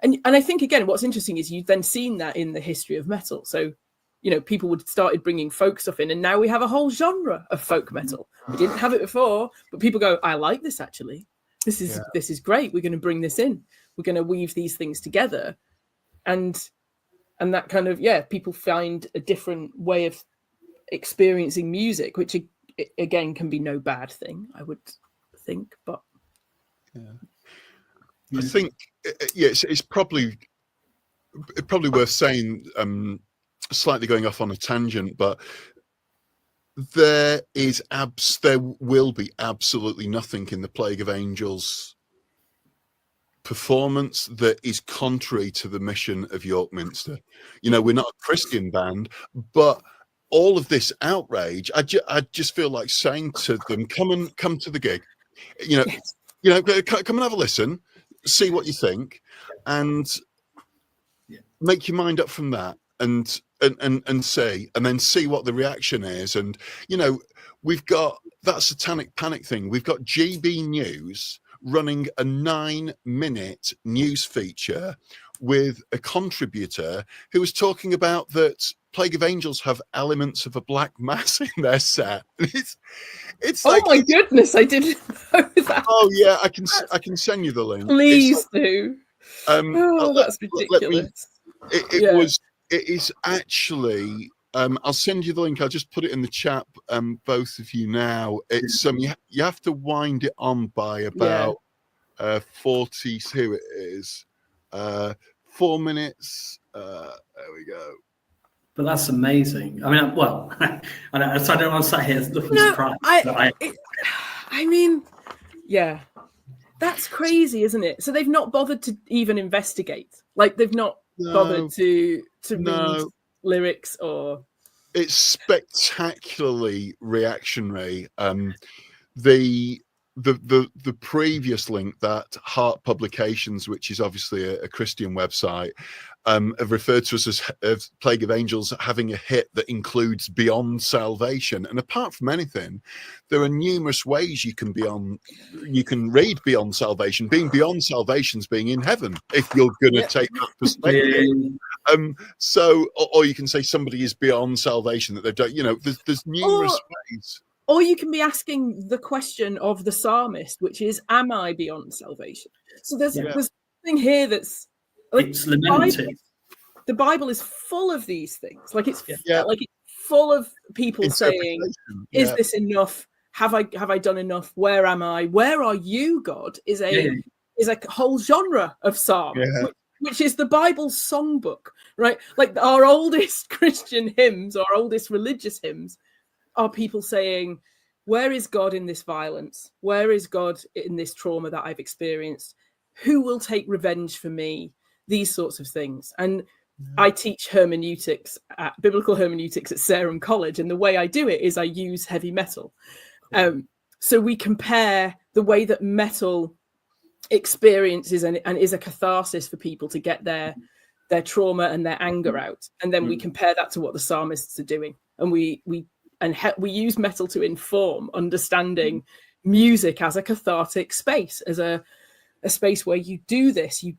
[SPEAKER 6] And I think again, what's interesting is you've then seen that in the history of metal. So, people would started bringing folk stuff in, and now we have a whole genre of folk metal. We didn't have it before, but people go, I like this actually. This is great. We're going to bring this in. We're going to weave these things together, and that kind of people find a different way of experiencing music, which again can be no bad thing, I would think. But
[SPEAKER 5] I think it's probably worth saying, slightly going off on a tangent, but there will be absolutely nothing in the Plague of Angels performance that is contrary to the mission of York Minster. We're not a Christian band, but all of this outrage, I just feel like saying to them, come to the gig, come and have a listen, see what you think, and make your mind up from that, and then see what the reaction is. And we've got that Satanic Panic thing. We've got GB News running a 9-minute news feature with a contributor who was talking about that Plague of Angels have elements of a black mass in their set. It's like,
[SPEAKER 6] oh my goodness, I didn't know that.
[SPEAKER 5] Oh yeah, I can send you the link.
[SPEAKER 6] Please do. That's ridiculous.
[SPEAKER 5] It is actually. I'll send you the link. I'll just put it in the chat, both of you now. It's you have to wind it on by about 40. Here it is. 4 minutes. There we go.
[SPEAKER 7] But that's amazing. I mean, well, I don't want to sit here looking surprised.
[SPEAKER 6] I mean, yeah, that's crazy, isn't it? So they've not bothered to even investigate. Like they've not bothered to read lyrics or.
[SPEAKER 5] It's spectacularly reactionary. The previous link, that Heart Publications, which is obviously a Christian website, have referred to us as Plague of Angels having a hit that includes Beyond Salvation. And apart from anything, there are numerous ways you can read Beyond Salvation. Being beyond salvation's being in heaven, if you're going to take that perspective. So, or you can say somebody is beyond salvation, that they've done. There's numerous ways.
[SPEAKER 6] Or you can be asking the question of the psalmist, which is, "Am I beyond salvation?" So there's something here that's like,
[SPEAKER 7] it's lamented.
[SPEAKER 6] The Bible is full of these things. Like it's full of people saying, "Is this enough? Have I done enough? Where am I? Where are you, God?" Is a whole genre of psalm, which is the Bible's songbook, right? Like our oldest Christian hymns, our oldest religious hymns, are people saying, "Where is God in this violence? Where is God in this trauma that I've experienced? Who will take revenge for me?" These sorts of things. And I teach biblical hermeneutics at Sarum College. And the way I do it is I use heavy metal. So we compare the way that metal experiences and is a catharsis for people to get their trauma and their anger out. And then we compare that to what the psalmists are doing. And we use metal to inform understanding music as a cathartic space, as a space where you do this, you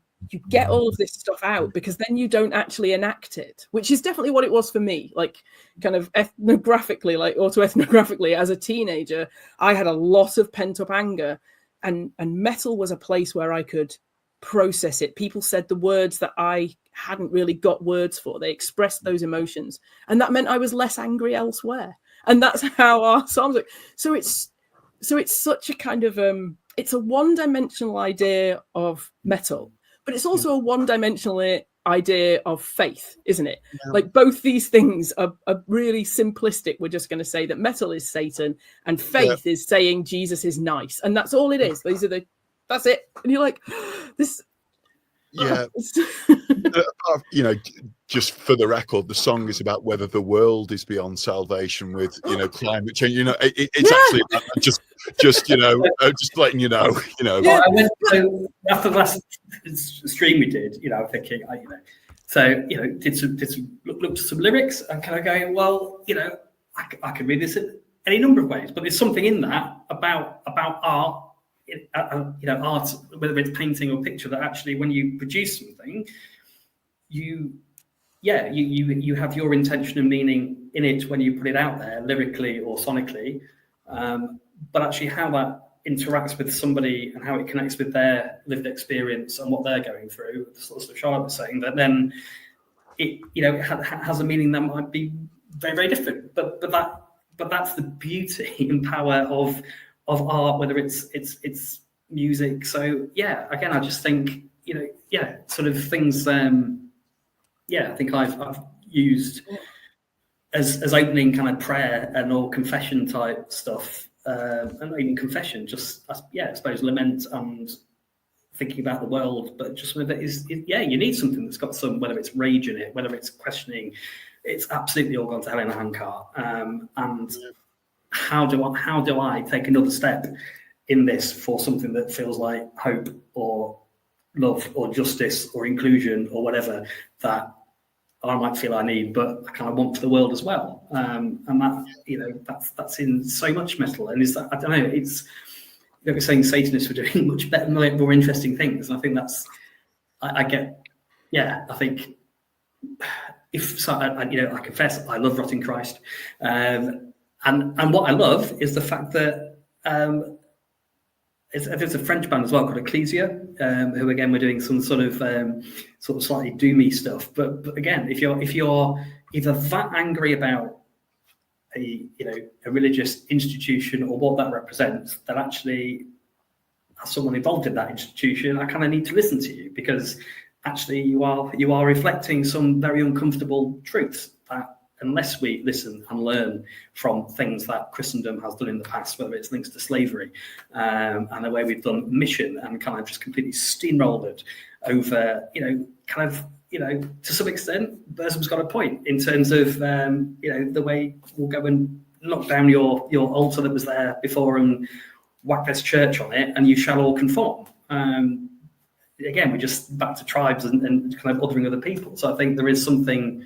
[SPEAKER 6] get all of this stuff out, because then you don't actually enact it, which is definitely what it was for me. Like kind of autoethnographically, as a teenager, I had a lot of pent up anger, and metal was a place where I could process it. People said the words that I hadn't really got words for. They expressed those emotions, and that meant I was less angry elsewhere. And that's how our psalms look. So it's such a kind of it's a one-dimensional idea of metal, but it's also a one-dimensional idea of faith, isn't it? Like both these things are really simplistic. We're just going to say that metal is Satan and faith is saying Jesus is nice, and that's all it is. That's it. And you're like, this. Just for the record, the song is about whether the world is beyond salvation with climate change. It's actually about just letting you know.
[SPEAKER 7] I went after the last stream we did. I'm thinking, did some look to some lyrics, and kind of going, well, I can read this in any number of ways, but there's something in that about art. Art, whether it's painting or picture, that actually when you produce something, you have your intention and meaning in it when you put it out there, lyrically or sonically, but actually how that interacts with somebody and how it connects with their lived experience and what they're going through. Sort of Charlotte was saying that then it has a meaning that might be very, very different, but that's the beauty and power of art, whether it's music. So again, I just think sort of things. I think I've used as opening kind of prayer and or confession type stuff, and not even confession, just I suppose lament and thinking about the world. But just some of it is you need something that's got some, whether it's rage in it, whether it's questioning. It's absolutely all gone to hell in a handcart. And how do I take another step in this for something that feels like hope or love or justice or inclusion or whatever that I might feel I need, but I kind of want for the world as well. And that that's in so much metal. And is that, I don't know, it's we're saying Satanists were doing much better, more interesting things. And I think that's I think if so, I confess I love Rotting Christ. And what I love is the fact that there's a French band as well called Ecclesia, who again we're doing some sort of slightly doomy stuff. But again, if you're either that angry about a religious institution or what that represents, that actually as someone involved in that institution, I kind of need to listen to you, because actually you are reflecting some very uncomfortable truths that unless we listen and learn from things that Christendom has done in the past, whether it's links to slavery and the way we've done mission and kind of just completely steamrolled it over, to some extent, Bursum's got a point in terms of, the way we'll go and knock down your altar that was there before and whack this church on it, and you shall all conform. Again, we're just back to tribes and kind of othering other people. So I think there is something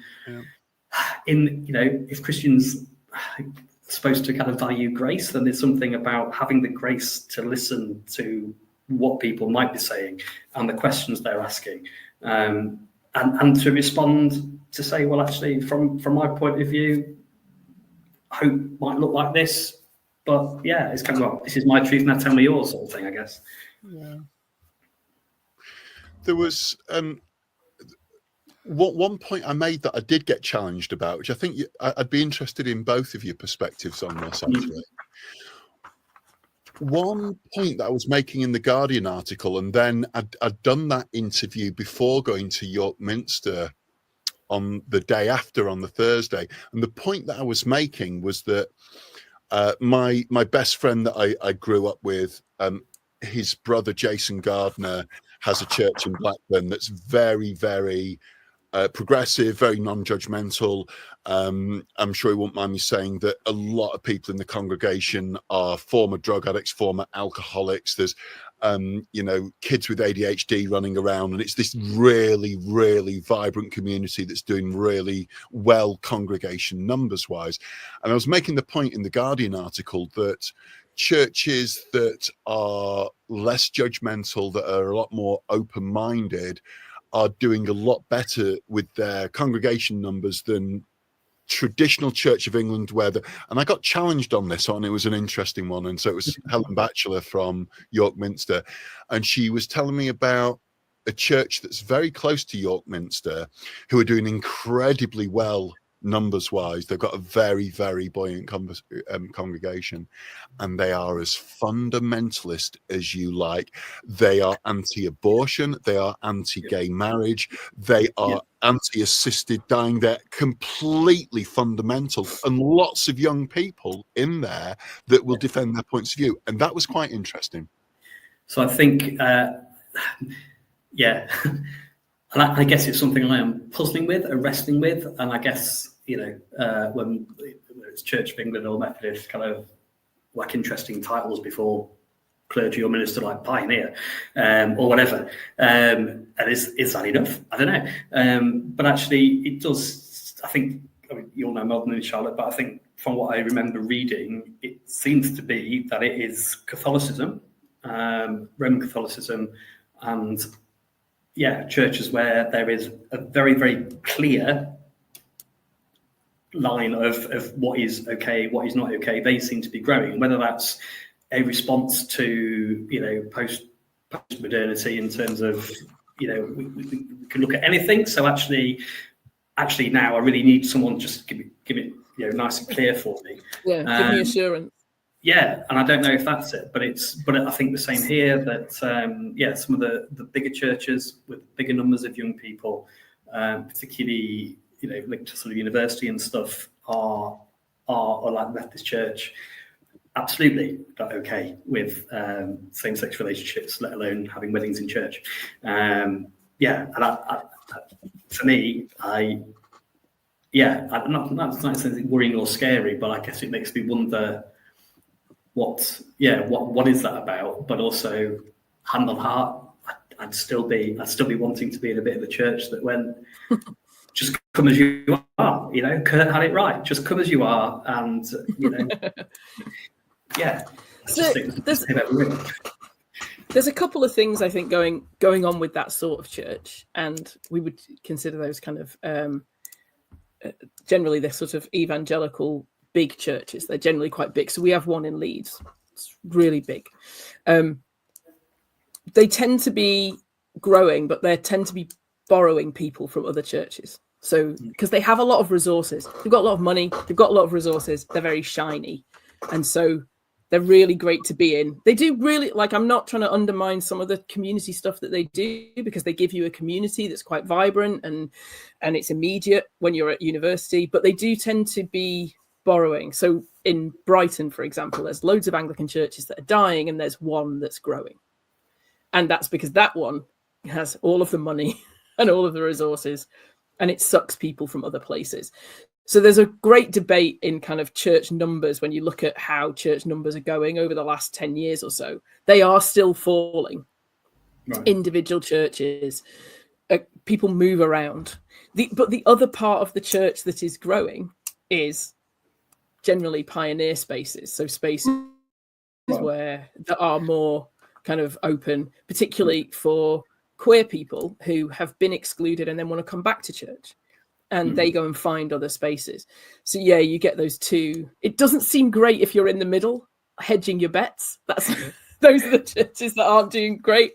[SPEAKER 7] in, if Christians are supposed to kind of value grace, then there's something about having the grace to listen to what people might be saying and the questions they're asking, and to respond to say, well, actually, from my point of view, hope might look like this, but yeah, it's kind of, well, this is my truth, now tell me yours, sort of thing, I guess.
[SPEAKER 6] Yeah.
[SPEAKER 5] There was one point I made that I did get challenged about, which I think I'd be interested in both of your perspectives on this, actually. One point that I was making in the Guardian article, and then I'd done that interview before going to York Minster on the day after, on the Thursday. And the point that I was making was that my best friend that I grew up with, his brother Jason Gardner has a church in Blackburn that's very, very progressive, very non-judgmental. I'm sure he won't mind me saying that a lot of people in the congregation are former drug addicts, former alcoholics. There's kids with ADHD running around, and it's this really, really vibrant community that's doing really well congregation numbers wise. And I was making the point in the Guardian article that churches that are less judgmental, that are a lot more open-minded, are doing a lot better with their congregation numbers than traditional Church of England, and I got challenged on this one. It was an interesting one. And so it was Helen Batchelor from York Minster, and she was telling me about a church that's very close to York Minster who are doing incredibly well numbers wise. They've got a very, very buoyant congregation, and they are as fundamentalist as you like. They are anti-abortion, they are anti-gay marriage, they are anti-assisted dying. They're completely fundamental, and lots of young people in there that will defend their points of view. And that was quite interesting.
[SPEAKER 7] So I think and I guess it's something I am puzzling with and wrestling with. And I guess, when it's Church of England or Methodist, kind of like interesting titles before clergy or minister, like pioneer or whatever. And is that enough? I don't know. But actually, it does, I think, you all know more than me, Charlotte, but I think from what I remember reading, it seems to be that it is Catholicism, Roman Catholicism, and churches where there is a very, very clear line of what is okay, what is not okay. They seem to be growing, whether that's a response to, post-modernity in terms of, we can look at anything. So actually now I really need someone just give it, nice and clear for me.
[SPEAKER 6] Yeah, give me assurance.
[SPEAKER 7] Yeah, and I don't know if that's it, but I think the same here, that some of the bigger churches with bigger numbers of young people, particularly linked to sort of university and stuff, are like Methodist Church, absolutely not okay with same-sex relationships, let alone having weddings in church. And for me, I'm not something worrying or scary, but I guess it makes me wonder what is that about? But also, hand on heart, I'd still be wanting to be in a bit of a church that went, just come as you are. Kurt had it right. Just come as you are, and
[SPEAKER 6] So there's a couple of things I think going on with that sort of church, and we would consider those kind of generally they're sort of evangelical big churches. They're generally quite big. So we have one in Leeds. It's really big. They tend to be growing, but they tend to be borrowing people from other churches. So because they have a lot of resources, they've got a lot of money, they've got a lot of resources, they're very shiny. And so They're really great to be in. They do really, like, I'm not trying to undermine some of the community stuff that they do, because they give you a community that's quite vibrant and it's immediate when you're at university, but they do tend to be borrowing. So in Brighton, for example, there's loads of Anglican churches that are dying and there's one that's growing. And that's because that one has all of the money and all of the resources, and it sucks people from other places. So there's a great debate in kind of church numbers when you look at how church numbers are going over the last 10 years or so. They are still falling. Right. Individual churches, people move around. But the other part of the church that is growing is generally pioneer spaces. So spaces where that are more kind of open, particularly for queer people who have been excluded and then want to come back to church. And they go and find other spaces. So yeah, you get those two. It doesn't seem great if you're in the middle, hedging your bets. Those are the churches that aren't doing great.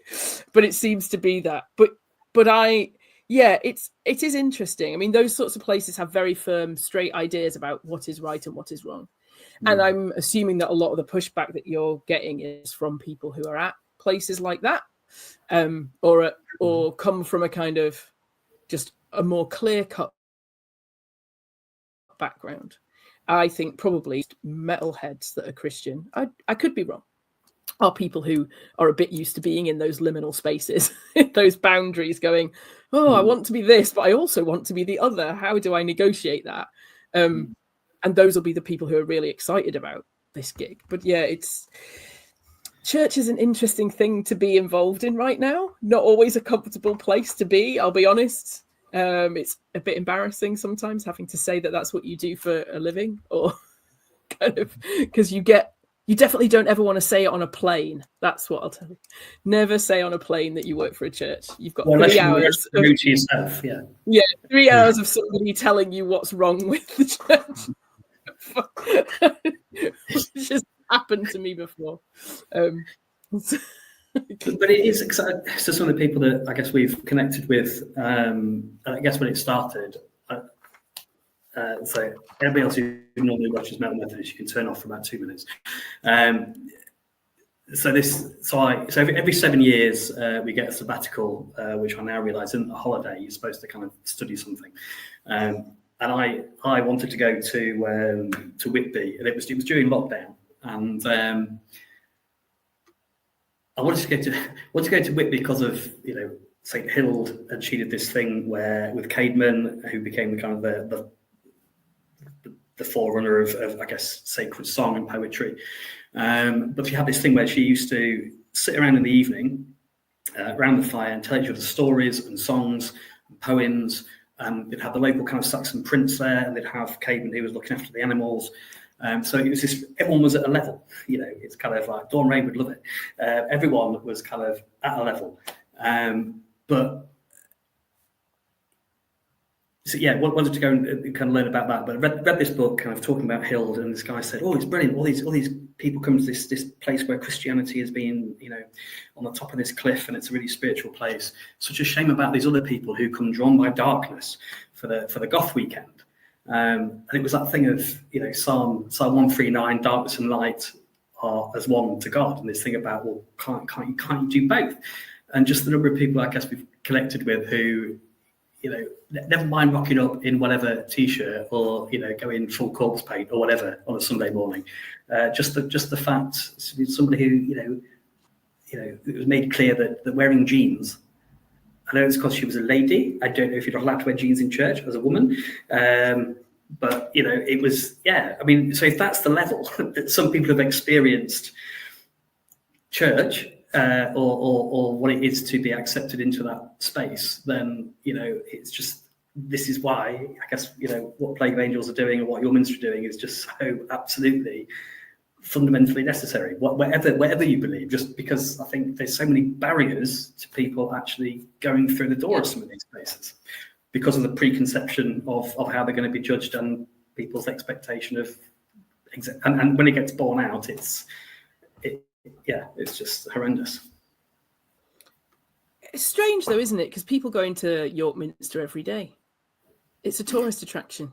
[SPEAKER 6] But it seems to be that. But it is interesting. I mean, those sorts of places have very firm, straight ideas about what is right and what is wrong. And I'm assuming that a lot of the pushback that you're getting is from people who are at places like that, or come from a kind of just a more clear-cut background. I think probably metalheads that are Christian, I could be wrong, are people who are a bit used to being in those liminal spaces, those boundaries, going, I want to be this, but I also want to be the other. How do I negotiate that? And those will be the people who are really excited about this gig. But yeah, church is an interesting thing to be involved in right now. Not always a comfortable place to be, I'll be honest. It's a bit embarrassing sometimes having to say that that's what you do for a living, or kind of, because you definitely don't ever want to say it on a plane. That's what I'll tell you. Never say on a plane that you work for a church. You've got 3 hours of,
[SPEAKER 7] to yourself, yeah,
[SPEAKER 6] 3 hours of somebody telling you what's wrong with the church. Which has happened to me before.
[SPEAKER 7] But it is exciting. So some of the people that I guess we've connected with, I guess when it started, so everybody else who normally watches Metal Methodist, you can turn off for about 2 minutes. So every 7 years we get a sabbatical, which I now realise isn't a holiday. You're supposed to kind of study something. And I wanted to go to Whitby, and it was during lockdown, and I wanted to go to Whitby because of St. Hild, and she did this thing with Caedmon, who became the kind of the forerunner of I guess sacred song and poetry. But she had this thing where she used to sit around in the evening around the fire and tell each other stories and songs and poems. They'd have the local kind of Saxon prince there, and they'd have Caedmon who was looking after the animals. So it was this, everyone was at a level, it's kind of like Dawn Ray would love it. Everyone was kind of at a level. But so yeah, wanted to go and kind of learn about that. But I read this book kind of talking about Hild, and this guy said, it's brilliant. All these people come to this place where Christianity has been, on the top of this cliff, and it's a really spiritual place. Such a shame about these other people who come drawn by darkness for the goth weekend. And it was that thing of, Psalm 139, darkness and light are as one to God. And this thing about, well, can't you do both? And just the number of people I guess we've connected with who, never mind rocking up in whatever t-shirt or, go in full corpse paint or whatever on a Sunday morning. Just the fact, somebody who, it was made clear that wearing jeans, I know it's because she was a lady. I don't know if you're not allowed to wear jeans in church as a woman. But, it was, so if that's the level that some people have experienced church or what it is to be accepted into that space, then, it's just, this is why, I guess, what Plague of Angels are doing and what York Minster are doing is just so absolutely fundamentally necessary, whatever you believe, just because I think there's so many barriers to people actually going through the door of some of these places because of the preconception of how they're going to be judged and people's expectation of and when it gets borne out, it's just horrendous.
[SPEAKER 6] It's strange though, isn't it? Because people go into York Minster every day. It's a tourist attraction.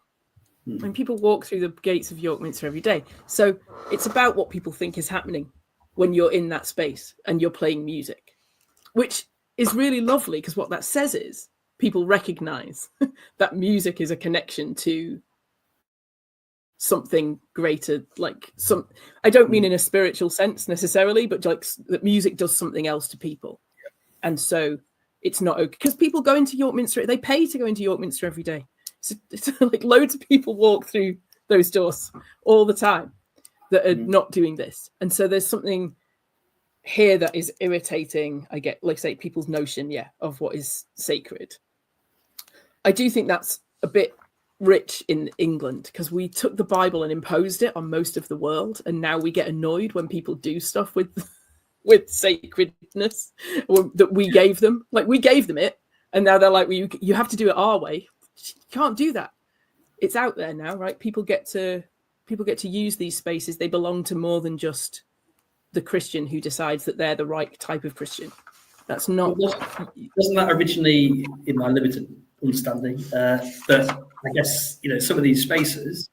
[SPEAKER 6] And people walk through the gates of York Minster every day. So it's about what people think is happening when you're in that space and you're playing music, which is really lovely, because what that says is people recognize that music is a connection to something greater, like I don't mean in a spiritual sense necessarily, but like that music does something else to people. And so it's not okay, because people go into York Minster, they pay to go into York Minster every day. So it's like loads of people walk through those doors all the time that are not doing this. And so there's something here that is irritating, I get, like say, people's notion, of what is sacred. I do think that's a bit rich in England, because we took the Bible and imposed it on most of the world, and now we get annoyed when people do stuff with sacredness that we gave them. Like, we gave them it, and now they're like, well, you have to do it our way. You can't do that. It's out there now, right? People get to use these spaces. They belong to more than just the Christian who decides that they're the right type of Christian. That's not.
[SPEAKER 7] Wasn't that originally, in my limited understanding, that I guess some of these spaces,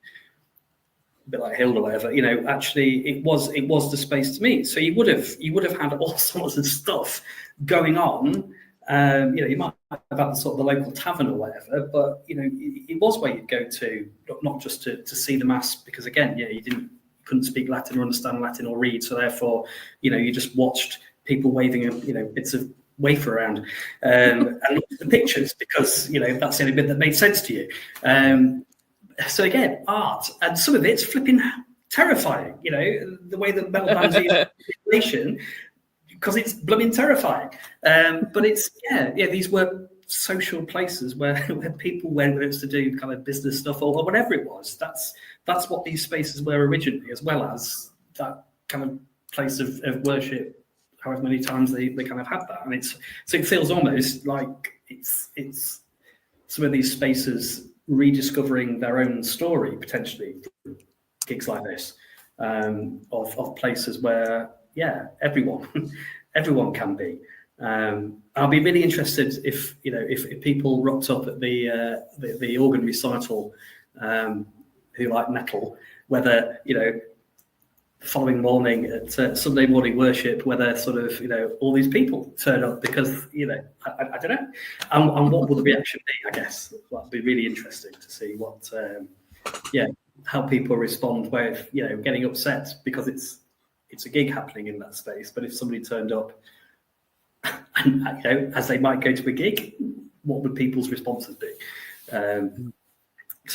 [SPEAKER 7] a bit like Hild or whatever, actually it was the space to meet. So you would have had all sorts of stuff going on. You might have had the sort of the local tavern or whatever, but it was where you'd go to, not just to see the mass, because again, you couldn't speak Latin or understand Latin or read, so therefore, you just watched people waving bits of wafer around and looked at the pictures, because that's the only bit that made sense to you. So again, art, and some of it's flipping terrifying. The way that metal bands use manipulation, because it's blooming terrifying. But it's these were social places where people went, whether it's to do kind of business stuff or whatever it was. That's what these spaces were originally, as well as that kind of place of worship. However many times they kind of had that, and it feels almost like it's some of these spaces rediscovering their own story, potentially, gigs like this, of places where everyone can be. I'll be really interested if people rocked up at the organ recital who like metal, whether the following morning at Sunday morning worship, whether sort of all these people turn up, because I don't know, and what will the reaction be? I guess that'd be really interesting to see what how people respond with getting upset because it's a gig happening in that space. But if somebody turned up, and as they might go to a gig, what would people's responses be? So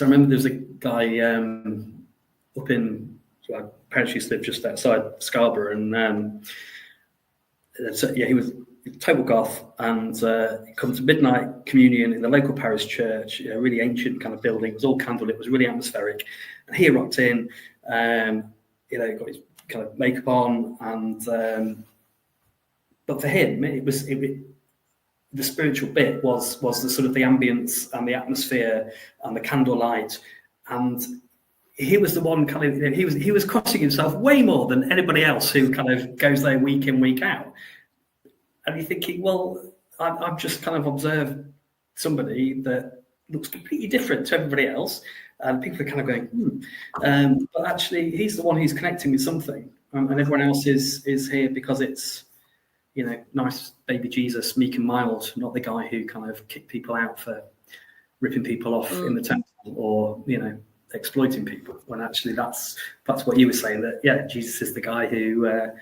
[SPEAKER 7] I remember there was a guy up in, parents used to live just outside Scarborough, and he was total goth, and come to midnight communion in the local parish church, a really ancient kind of building. It was all candlelit, it was really atmospheric, and he rocked in, got his kind of makeup on, and but for him, the spiritual bit was the sort of the ambience and the atmosphere and the candlelight, and he was the one kind of he was crossing himself way more than anybody else who kind of goes there week in, week out. And you're thinking, well, I've just kind of observed somebody that looks completely different to everybody else, and people are kind of going, but actually he's the one who's connecting with something, and everyone else is here because it's nice baby Jesus, meek and mild, not the guy who kind of kicked people out for ripping people off in the temple, or exploiting people, when actually that's what you were saying, that Jesus is the guy who a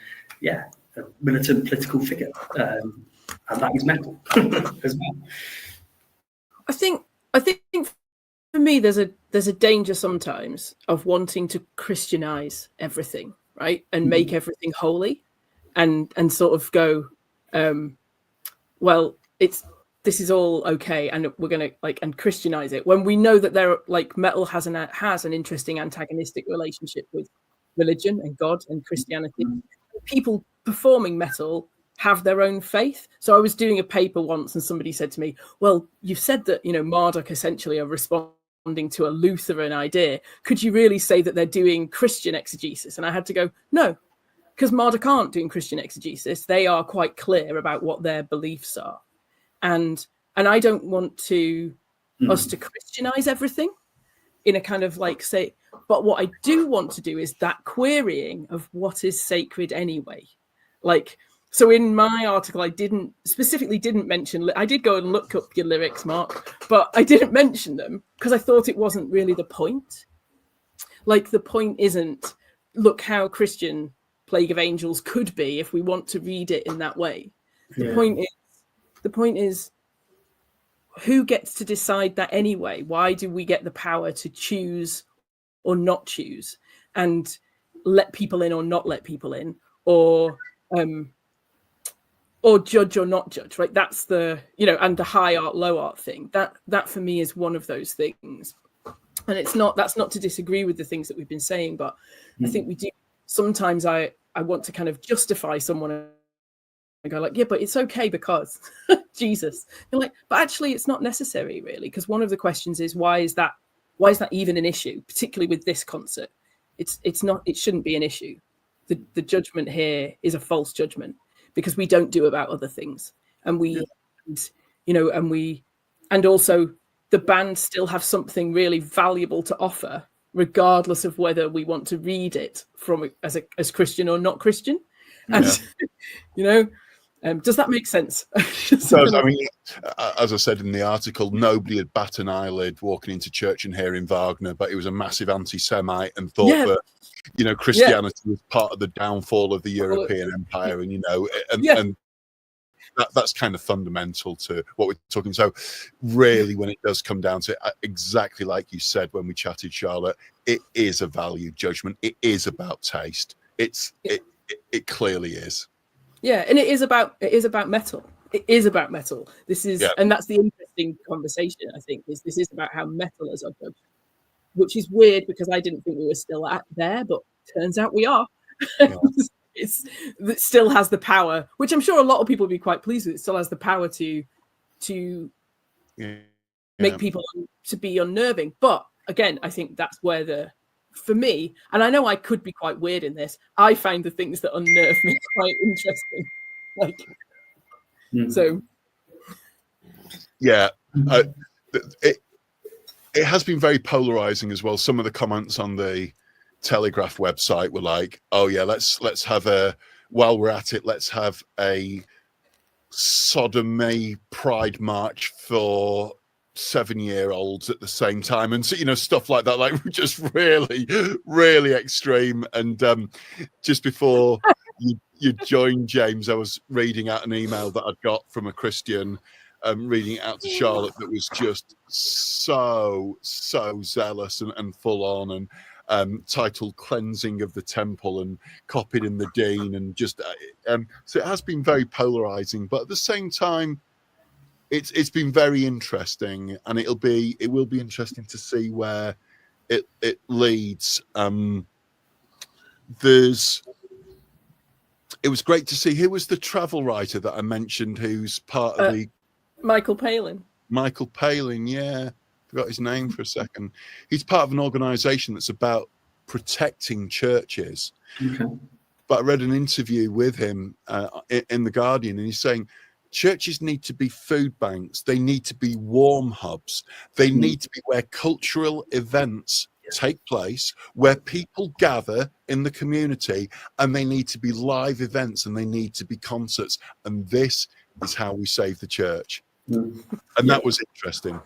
[SPEAKER 7] militant political figure, and that is metal as well.
[SPEAKER 6] I think for me there's a danger sometimes of wanting to Christianize everything, right, and make everything holy, and sort of go, well, this is all okay, and we're gonna and Christianize it, when we know that metal has an interesting antagonistic relationship with religion and God and Christianity. People performing metal have their own faith. So I was doing a paper once, and somebody said to me, well, you've said that Marduk essentially are responding to a Lutheran idea. Could you really say that they're doing Christian exegesis? And I had to go, no, because Marduk aren't doing Christian exegesis. They are quite clear about what their beliefs are. And I don't want us to Christianize everything in a kind of like say, but what I do want to do is that querying of what is sacred anyway. Like, so in my article, I didn't mention, I did go and look up your lyrics, Mark, but I didn't mention them because I thought it wasn't really the point. Like, the point isn't, look how Christian Plague of Angels could be if we want to read it in that way. The point is, who gets to decide that anyway? Why do we get the power to choose or not choose, and let people in or not let people in, or judge or not judge, right? That's the, and the high art, low art thing. That for me is one of those things. And that's not to disagree with the things that we've been saying, but I think we do. Sometimes I want to kind of justify someone and go like, yeah, but it's okay because Jesus. You're like, but actually it's not necessary really, because one of the questions is, why is that even an issue, particularly with this concert? It's not, it shouldn't be an issue. The judgment here is a false judgment because we don't do about other things. And and also the band still have something really valuable to offer, regardless of whether we want to read it from as Christian or not Christian. And does that make sense?
[SPEAKER 5] I mean, as I said in the article, nobody had bat an eyelid walking into church and hearing Wagner, but he was a massive anti-Semite and thought that Christianity was part of the downfall of the European Empire, and that's kind of fundamental to what we're talking. So really, when it does come down to it, exactly like you said when we chatted, Charlotte, it is a value judgment. It is about taste. It clearly is.
[SPEAKER 6] Yeah, and it is about metal. It is about metal. This is, and that's the interesting conversation, I think, this is about how metal is judged, which is weird because I didn't think we were still there, but turns out we are. Yeah. It still has the power, which I'm sure a lot of people would be quite pleased with. It still has the power to make people to be unnerving. But again, I think that's where for me, and I know I could be quite weird in this, I find the things that unnerve me quite interesting. So.
[SPEAKER 5] Yeah, it has been very polarizing as well. Some of the comments on the Telegraph website were like, oh yeah, let's have while we're at it, let's have a sodomy pride march for 7-year-olds at the same time, and so, stuff like that, like just really, really extreme. And just before you joined, James, I was reading out an email that I'd got from a Christian, reading it out to Charlotte, that was just so zealous and full on, and titled "Cleansing of the Temple" and copied in the Dean, and just so it has been very polarizing, but at the same time it's been very interesting, and it will be interesting to see where it leads. It was great to see, who was the travel writer that I mentioned, who's part of the
[SPEAKER 6] Michael Palin,
[SPEAKER 5] yeah. Forgot his name for a second. He's part of an organization that's about protecting churches. Okay. But I read an interview with him in The Guardian, and he's saying churches need to be food banks. They need to be warm hubs. They need to be where cultural events take place, where people gather in the community, and they need to be live events, and they need to be concerts. And this is how we save the church. And that was interesting.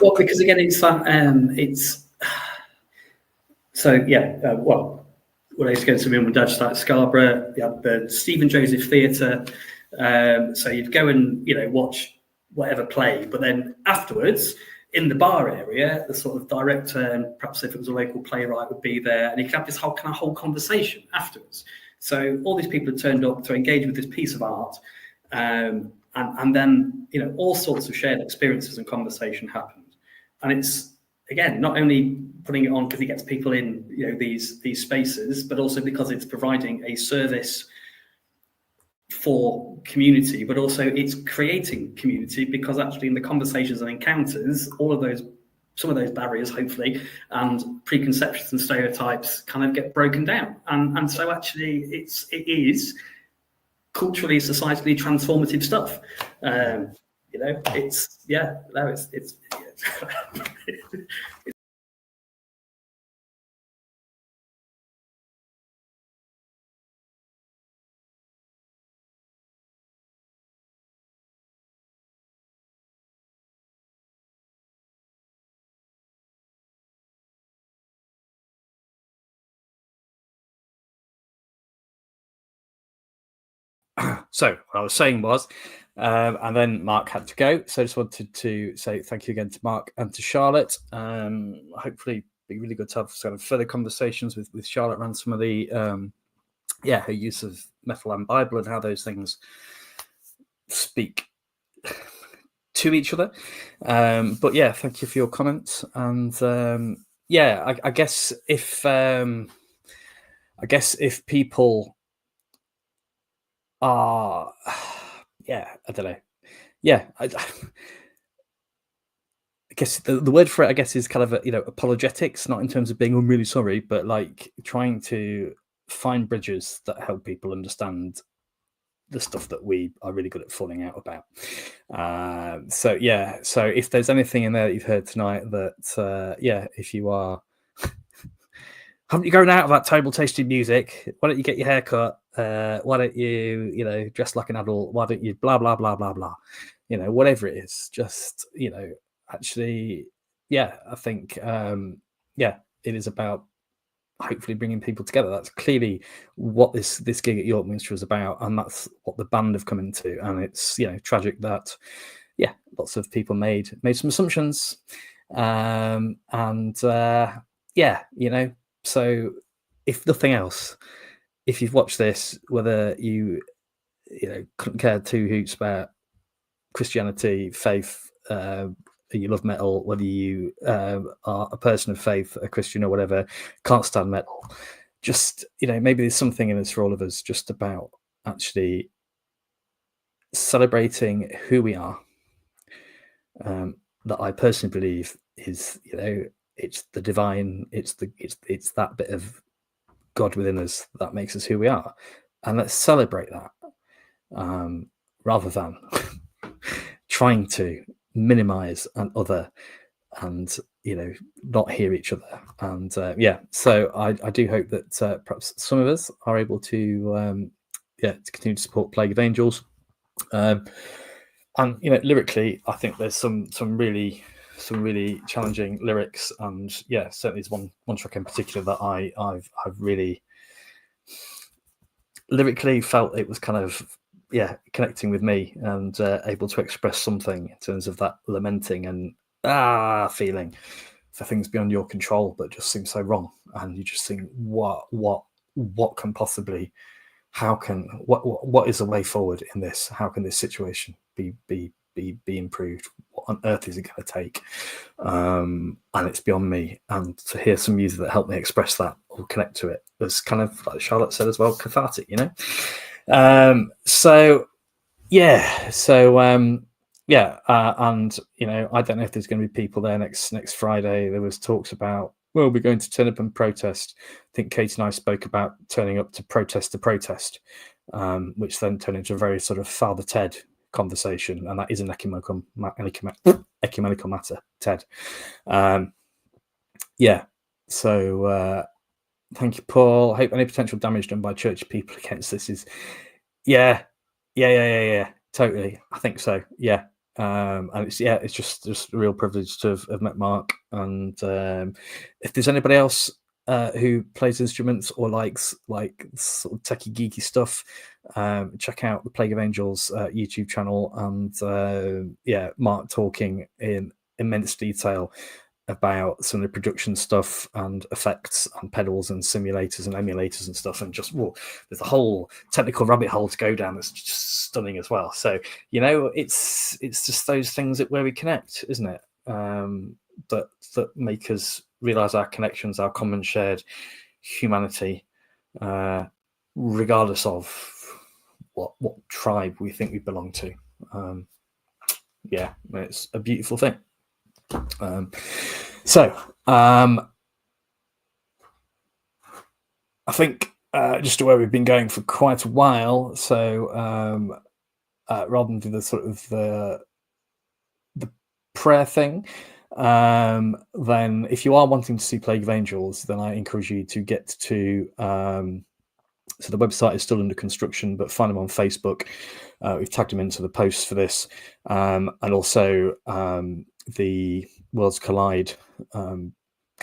[SPEAKER 7] Well, because again, it's that when I used to go to my mum and dad's at Scarborough, you had the Stephen Joseph Theatre. So you'd go and watch whatever play, but then afterwards in the bar area, the sort of director, and perhaps if it was a local playwright, would be there, and you could have this whole conversation afterwards. So all these people had turned up to engage with this piece of art. And then, all sorts of shared experiences and conversation happened. And it's, again, not only putting it on because it gets people in, these spaces, but also because it's providing a service for community, but also it's creating community, because actually in the conversations and encounters, some of those barriers, hopefully, and preconceptions and stereotypes kind of get broken down. And so actually it is culturally, societally transformative stuff. It's
[SPEAKER 1] So what I was saying was, and then Mark had to go. So I just wanted to say thank you again to Mark and to Charlotte. Hopefully be really good to have sort of further conversations with Charlotte around some of the, her use of metal and Bible and how those things speak to each other. But yeah, thank you for your comments. And I guess if people are, I don't know. Yeah, I guess the word for it, I guess, is kind of apologetics, not in terms of being I'm really sorry, but like trying to find bridges that help people understand the stuff that we are really good at falling out about. So if there's anything in there that you've heard tonight that if you are haven't you grown out of that table tasting music, why don't you get your hair cut? Why don't you dress like an adult? Why don't you blah blah blah blah blah? Whatever it is, just actually, I think it is about hopefully bringing people together. That's clearly what this gig at York Minster is about, and that's what the band have come into. And it's tragic that lots of people made some assumptions, so if nothing else, if you've watched this, whether you couldn't care two hoots about Christianity, faith, you love metal, whether you are a person of faith, a Christian or whatever, can't stand metal, just maybe there's something in this for all of us, just about actually celebrating who we are, that I personally believe is it's the divine, it's that bit of God within us that makes us who we are, and let's celebrate that, rather than trying to minimize an other and not hear each other. And so I do hope that perhaps some of us are able to to continue to support Plague of Angels, and lyrically I think there's some really challenging lyrics, and certainly there's one track in particular that I've really lyrically felt it was kind of connecting with me, and able to express something in terms of that lamenting and feeling for things beyond your control that just seem so wrong, and you just think what can possibly, what is the way forward in this? How can this situation be improved? What on earth is it going to take? And it's beyond me. And to hear some music that helped me express that or connect to it was kind of, like Charlotte said as well, cathartic, and I don't know if there's going to be people there next Friday. There was talks about, well, we're going to turn up and protest. I think Kate and I spoke about turning up to protest, which then turned into a very sort of Father Ted conversation, and that is an ecumenical matter, Ted. So thank you, Paul. I hope any potential damage done by church people against this is totally. I think so. And it's just a real privilege to have met Mark. And if there's anybody else who plays instruments or likes like sort of techie geeky stuff, check out the Plague of Angels YouTube channel, and Mark talking in immense detail about some of the production stuff and effects and pedals and simulators and emulators and stuff, and just there's a whole technical rabbit hole to go down that's just stunning as well. So it's just those things where we connect, isn't it? That make us realize our connections, our common shared humanity, regardless of what tribe we think we belong to. It's a beautiful thing. I think just where we've been going for quite a while, so rather than do the sort of the prayer thing, then if you are wanting to see Plague of Angels, then I encourage you to get to so the website is still under construction, but find them on Facebook. We've tagged them into the posts for this, and also the Worlds Collide kind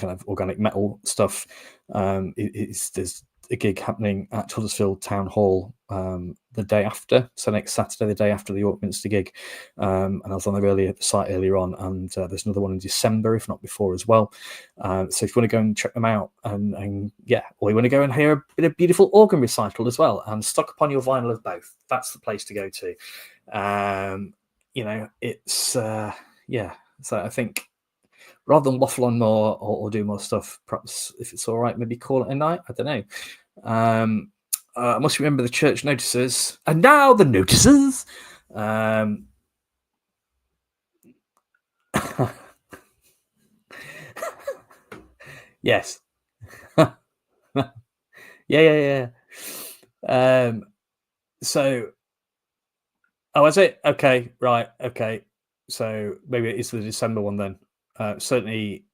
[SPEAKER 1] of organic metal stuff. There's a gig happening at Huddersfield Town Hall the day after, so next Saturday, the day after the York Minster gig. And I was on the site earlier on, and there's another one in December, if not before, as well. So if you want to go and check them out, and yeah, or you want to go and hear a bit of beautiful organ recital as well, and stock upon your vinyl of both, that's the place to go to. It's yeah. So I think, rather than waffle on more or do more stuff, perhaps if it's all right, maybe call it a night. I don't know. I must remember the church notices. And now the notices. Yes. Yeah. So, is it? Okay, right. Okay. So maybe it's the December one then. Certainly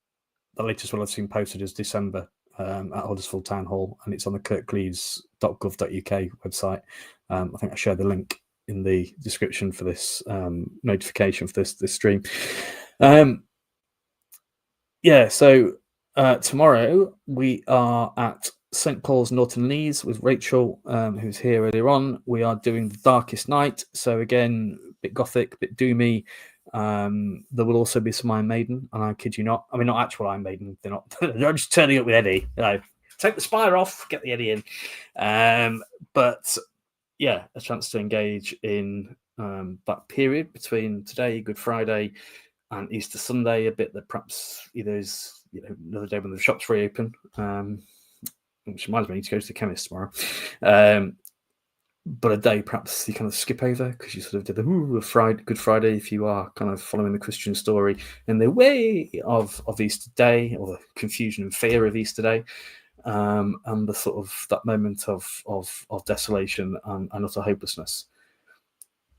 [SPEAKER 1] the latest one I've seen posted is December at Huddersfield Town Hall, and it's on the kirkcleves.gov.uk website. I think I shared the link in the description for this notification for this stream. So tomorrow we are at St. Paul's Norton Lees with Rachel, who's here earlier on. We are doing The Darkest Night. So again, a bit gothic, a bit doomy. There will also be some Iron Maiden, and I kid you not. I mean, not actual Iron Maiden. They're not. They're just turning up with Eddie. Take the spire off, get the Eddie in. But yeah, a chance to engage in that period between today, Good Friday, and Easter Sunday. A bit that perhaps either is another day when the shops reopen. Which reminds me, I need to go to the chemist tomorrow. But a day perhaps you kind of skip over because you sort of did the Good Friday if you are kind of following the Christian story in the way of Easter Day, or the confusion and fear of Easter Day, and the sort of that moment of desolation and utter hopelessness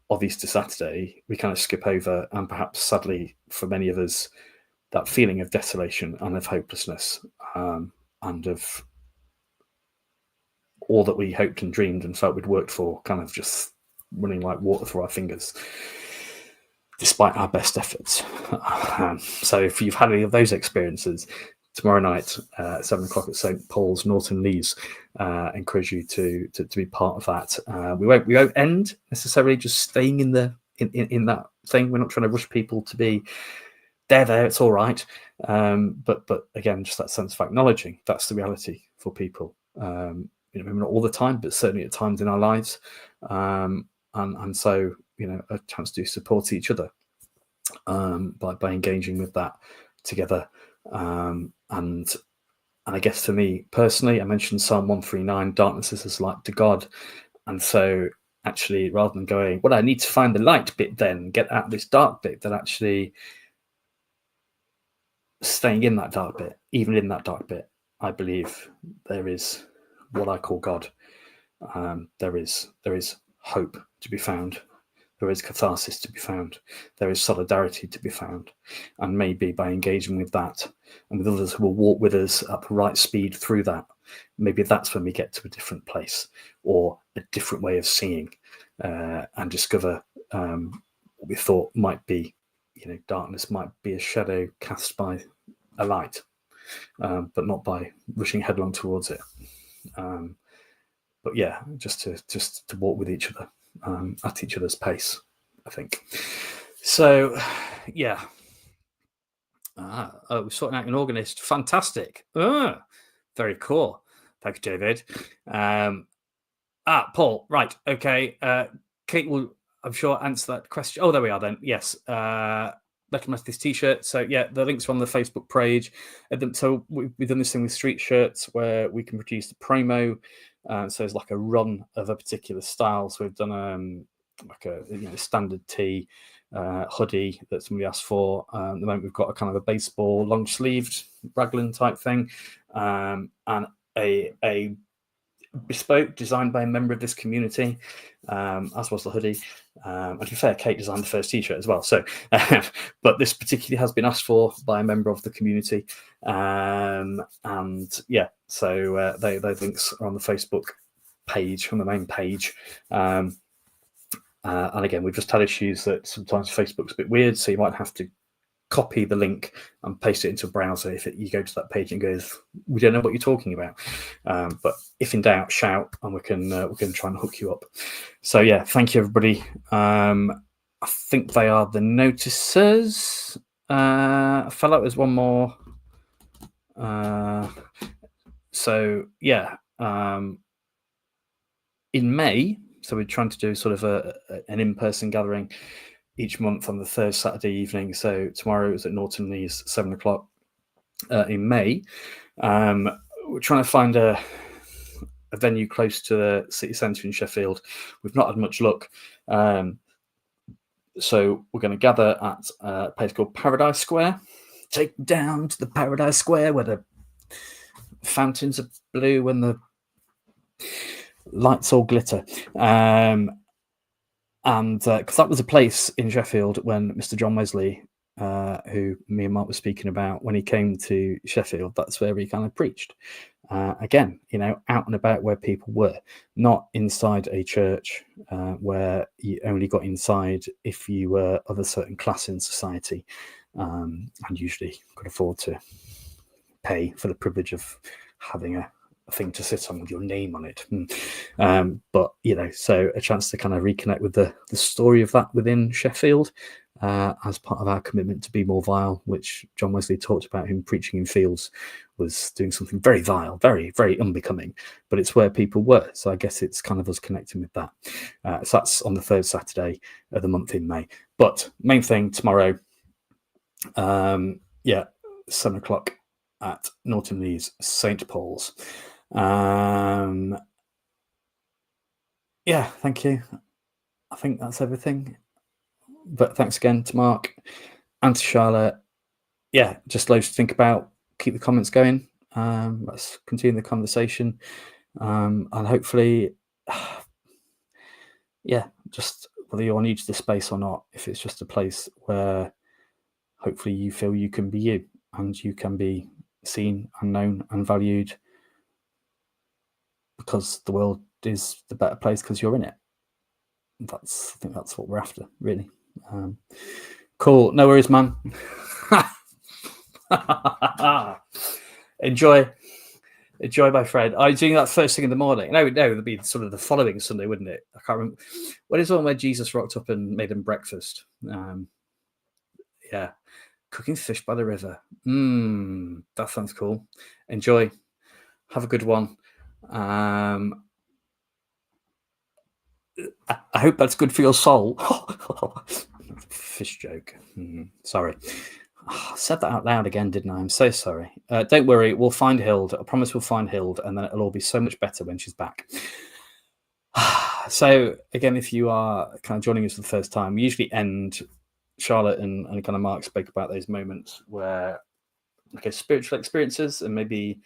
[SPEAKER 1] of Easter Saturday. We kind of skip over, and perhaps sadly for many of us, that feeling of desolation and of hopelessness, and of all that we hoped and dreamed and felt we'd worked for kind of just running like water through our fingers, despite our best efforts. So if you've had any of those experiences, tomorrow night at 7:00 at St. Paul's Norton Lees, encourage you to be part of that. We won't end necessarily just staying in that thing. We're not trying to rush people to be there. It's all right. But again, just that sense of acknowledging that's the reality for people. Maybe not all the time, but certainly at times in our lives, and so a chance to support each other by engaging with that together. And I guess for me personally, I mentioned Psalm 139, darkness is as light to God, and so actually rather than going, well, I need to find the light bit, then get out this dark bit, that actually staying in that dark bit, even in that dark bit, I believe there is what I call God. There is hope to be found. There is catharsis to be found. There is solidarity to be found. And maybe by engaging with that and with others who will walk with us at the right speed through that, maybe that's when we get to a different place or a different way of seeing, and discover what we thought might be, darkness might be a shadow cast by a light, but not by rushing headlong towards it. But yeah, just to walk with each other at each other's pace, I think. So yeah, we're sorting out an organist. Fantastic. Very cool. Thank you, David. Paul. Right. Okay. Kate will, I'm sure, answer that question. Oh, there we are then. Yes. Metal Methodist t-shirt. So yeah, the links are on the Facebook page. So we've done this thing with street shirts where we can produce the promo. So it's like a run of a particular style. So we've done like a standard tee, hoodie that somebody asked for. At the moment we've got a kind of a baseball long sleeved raglan type thing, and a bespoke designed by a member of this community, as was the hoodie. And to be fair, Kate designed the first t-shirt as well. So, but this particularly has been asked for by a member of the community. And yeah, so those links are on the Facebook page, on the main page. And again, we've just had issues that sometimes Facebook's a bit weird, so you might have to copy the link and paste it into a browser if you go to that page and goes, we don't know what you're talking about. But if in doubt, shout, and we can try and hook you up. So yeah, thank you everybody. I think they are the notices. I felt like there's one more. So yeah, in May, so we're trying to do sort of an in-person gathering each month on the third Saturday evening. So tomorrow is at Norton Lees, 7:00 in May. We're trying to find a venue close to the city centre in Sheffield. We've not had much luck. So we're going to gather at a place called Paradise Square. Take down to the Paradise Square where the fountains are blue and the lights all glitter. And because that was a place in Sheffield when Mr. John Wesley, who me and Mark were speaking about, when he came to Sheffield, that's where he kind of preached. Again, out and about where people were, not inside a church where you only got inside if you were of a certain class in society, and usually could afford to pay for the privilege of having a thing to sit on with your name on it. But so a chance to kind of reconnect with the story of that within Sheffield, as part of our commitment to be more vile, which John Wesley talked about. Him preaching in fields was doing something very vile, very, very unbecoming, but it's where people were. So I guess it's kind of us connecting with that. So that's on the third Saturday of the month in May. But main thing tomorrow, 7:00 at Norton Lees, St. Paul's. Thank you. I think that's everything. But thanks again to Mark and to Charlotte. Yeah, just loads to think about. Keep the comments going. Let's continue the conversation. And hopefully, just whether you're new to the space or not, if it's just a place where hopefully you feel you can be you and you can be seen and known and valued, because the world is the better place because you're in it. I think that's what we're after, really. Cool. No worries, man. Enjoy, my friend. Are you doing that first thing in the morning? No, it'd be sort of the following Sunday, wouldn't it? I can't remember. What is the one where Jesus rocked up and made him breakfast? Cooking fish by the river. That sounds cool. Enjoy. Have a good one. I hope that's good for your soul. Fish joke. Sorry. I said that out loud again, didn't I? I'm so sorry. Don't worry, we'll find Hild. I promise we'll find Hild, and then it'll all be so much better when she's back. So, again, if you are kind of joining us for the first time, we usually end, Charlotte and kind of Mark spoke about those moments where, spiritual experiences, and maybe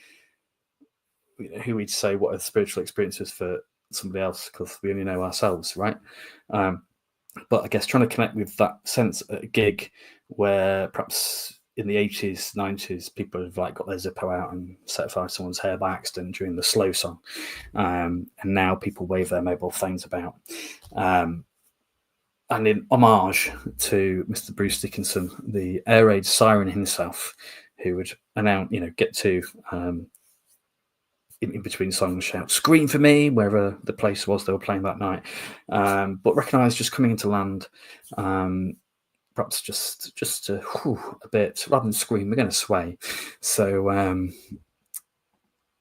[SPEAKER 1] who we'd say what are spiritual experiences for somebody else, because we only know ourselves, right? But I guess trying to connect with that sense at a gig where perhaps in the 80s, 90s, people have got their Zippo out and set fire to someone's hair by accident during the slow song. And now people wave their mobile phones about. And in homage to Mr. Bruce Dickinson, the air raid siren himself, who would announce, get to in between songs shout "Scream for me" wherever the place was they were playing that night, but recognise just coming into land, perhaps just to a bit rather than scream, we're going to sway. So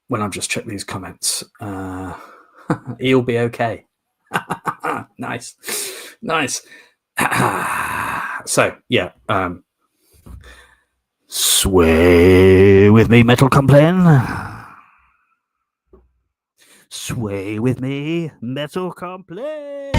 [SPEAKER 1] when I've just checked these comments, he'll be okay. nice. So yeah, sway with me, Metal Complain. Sway with me, Metal Complain.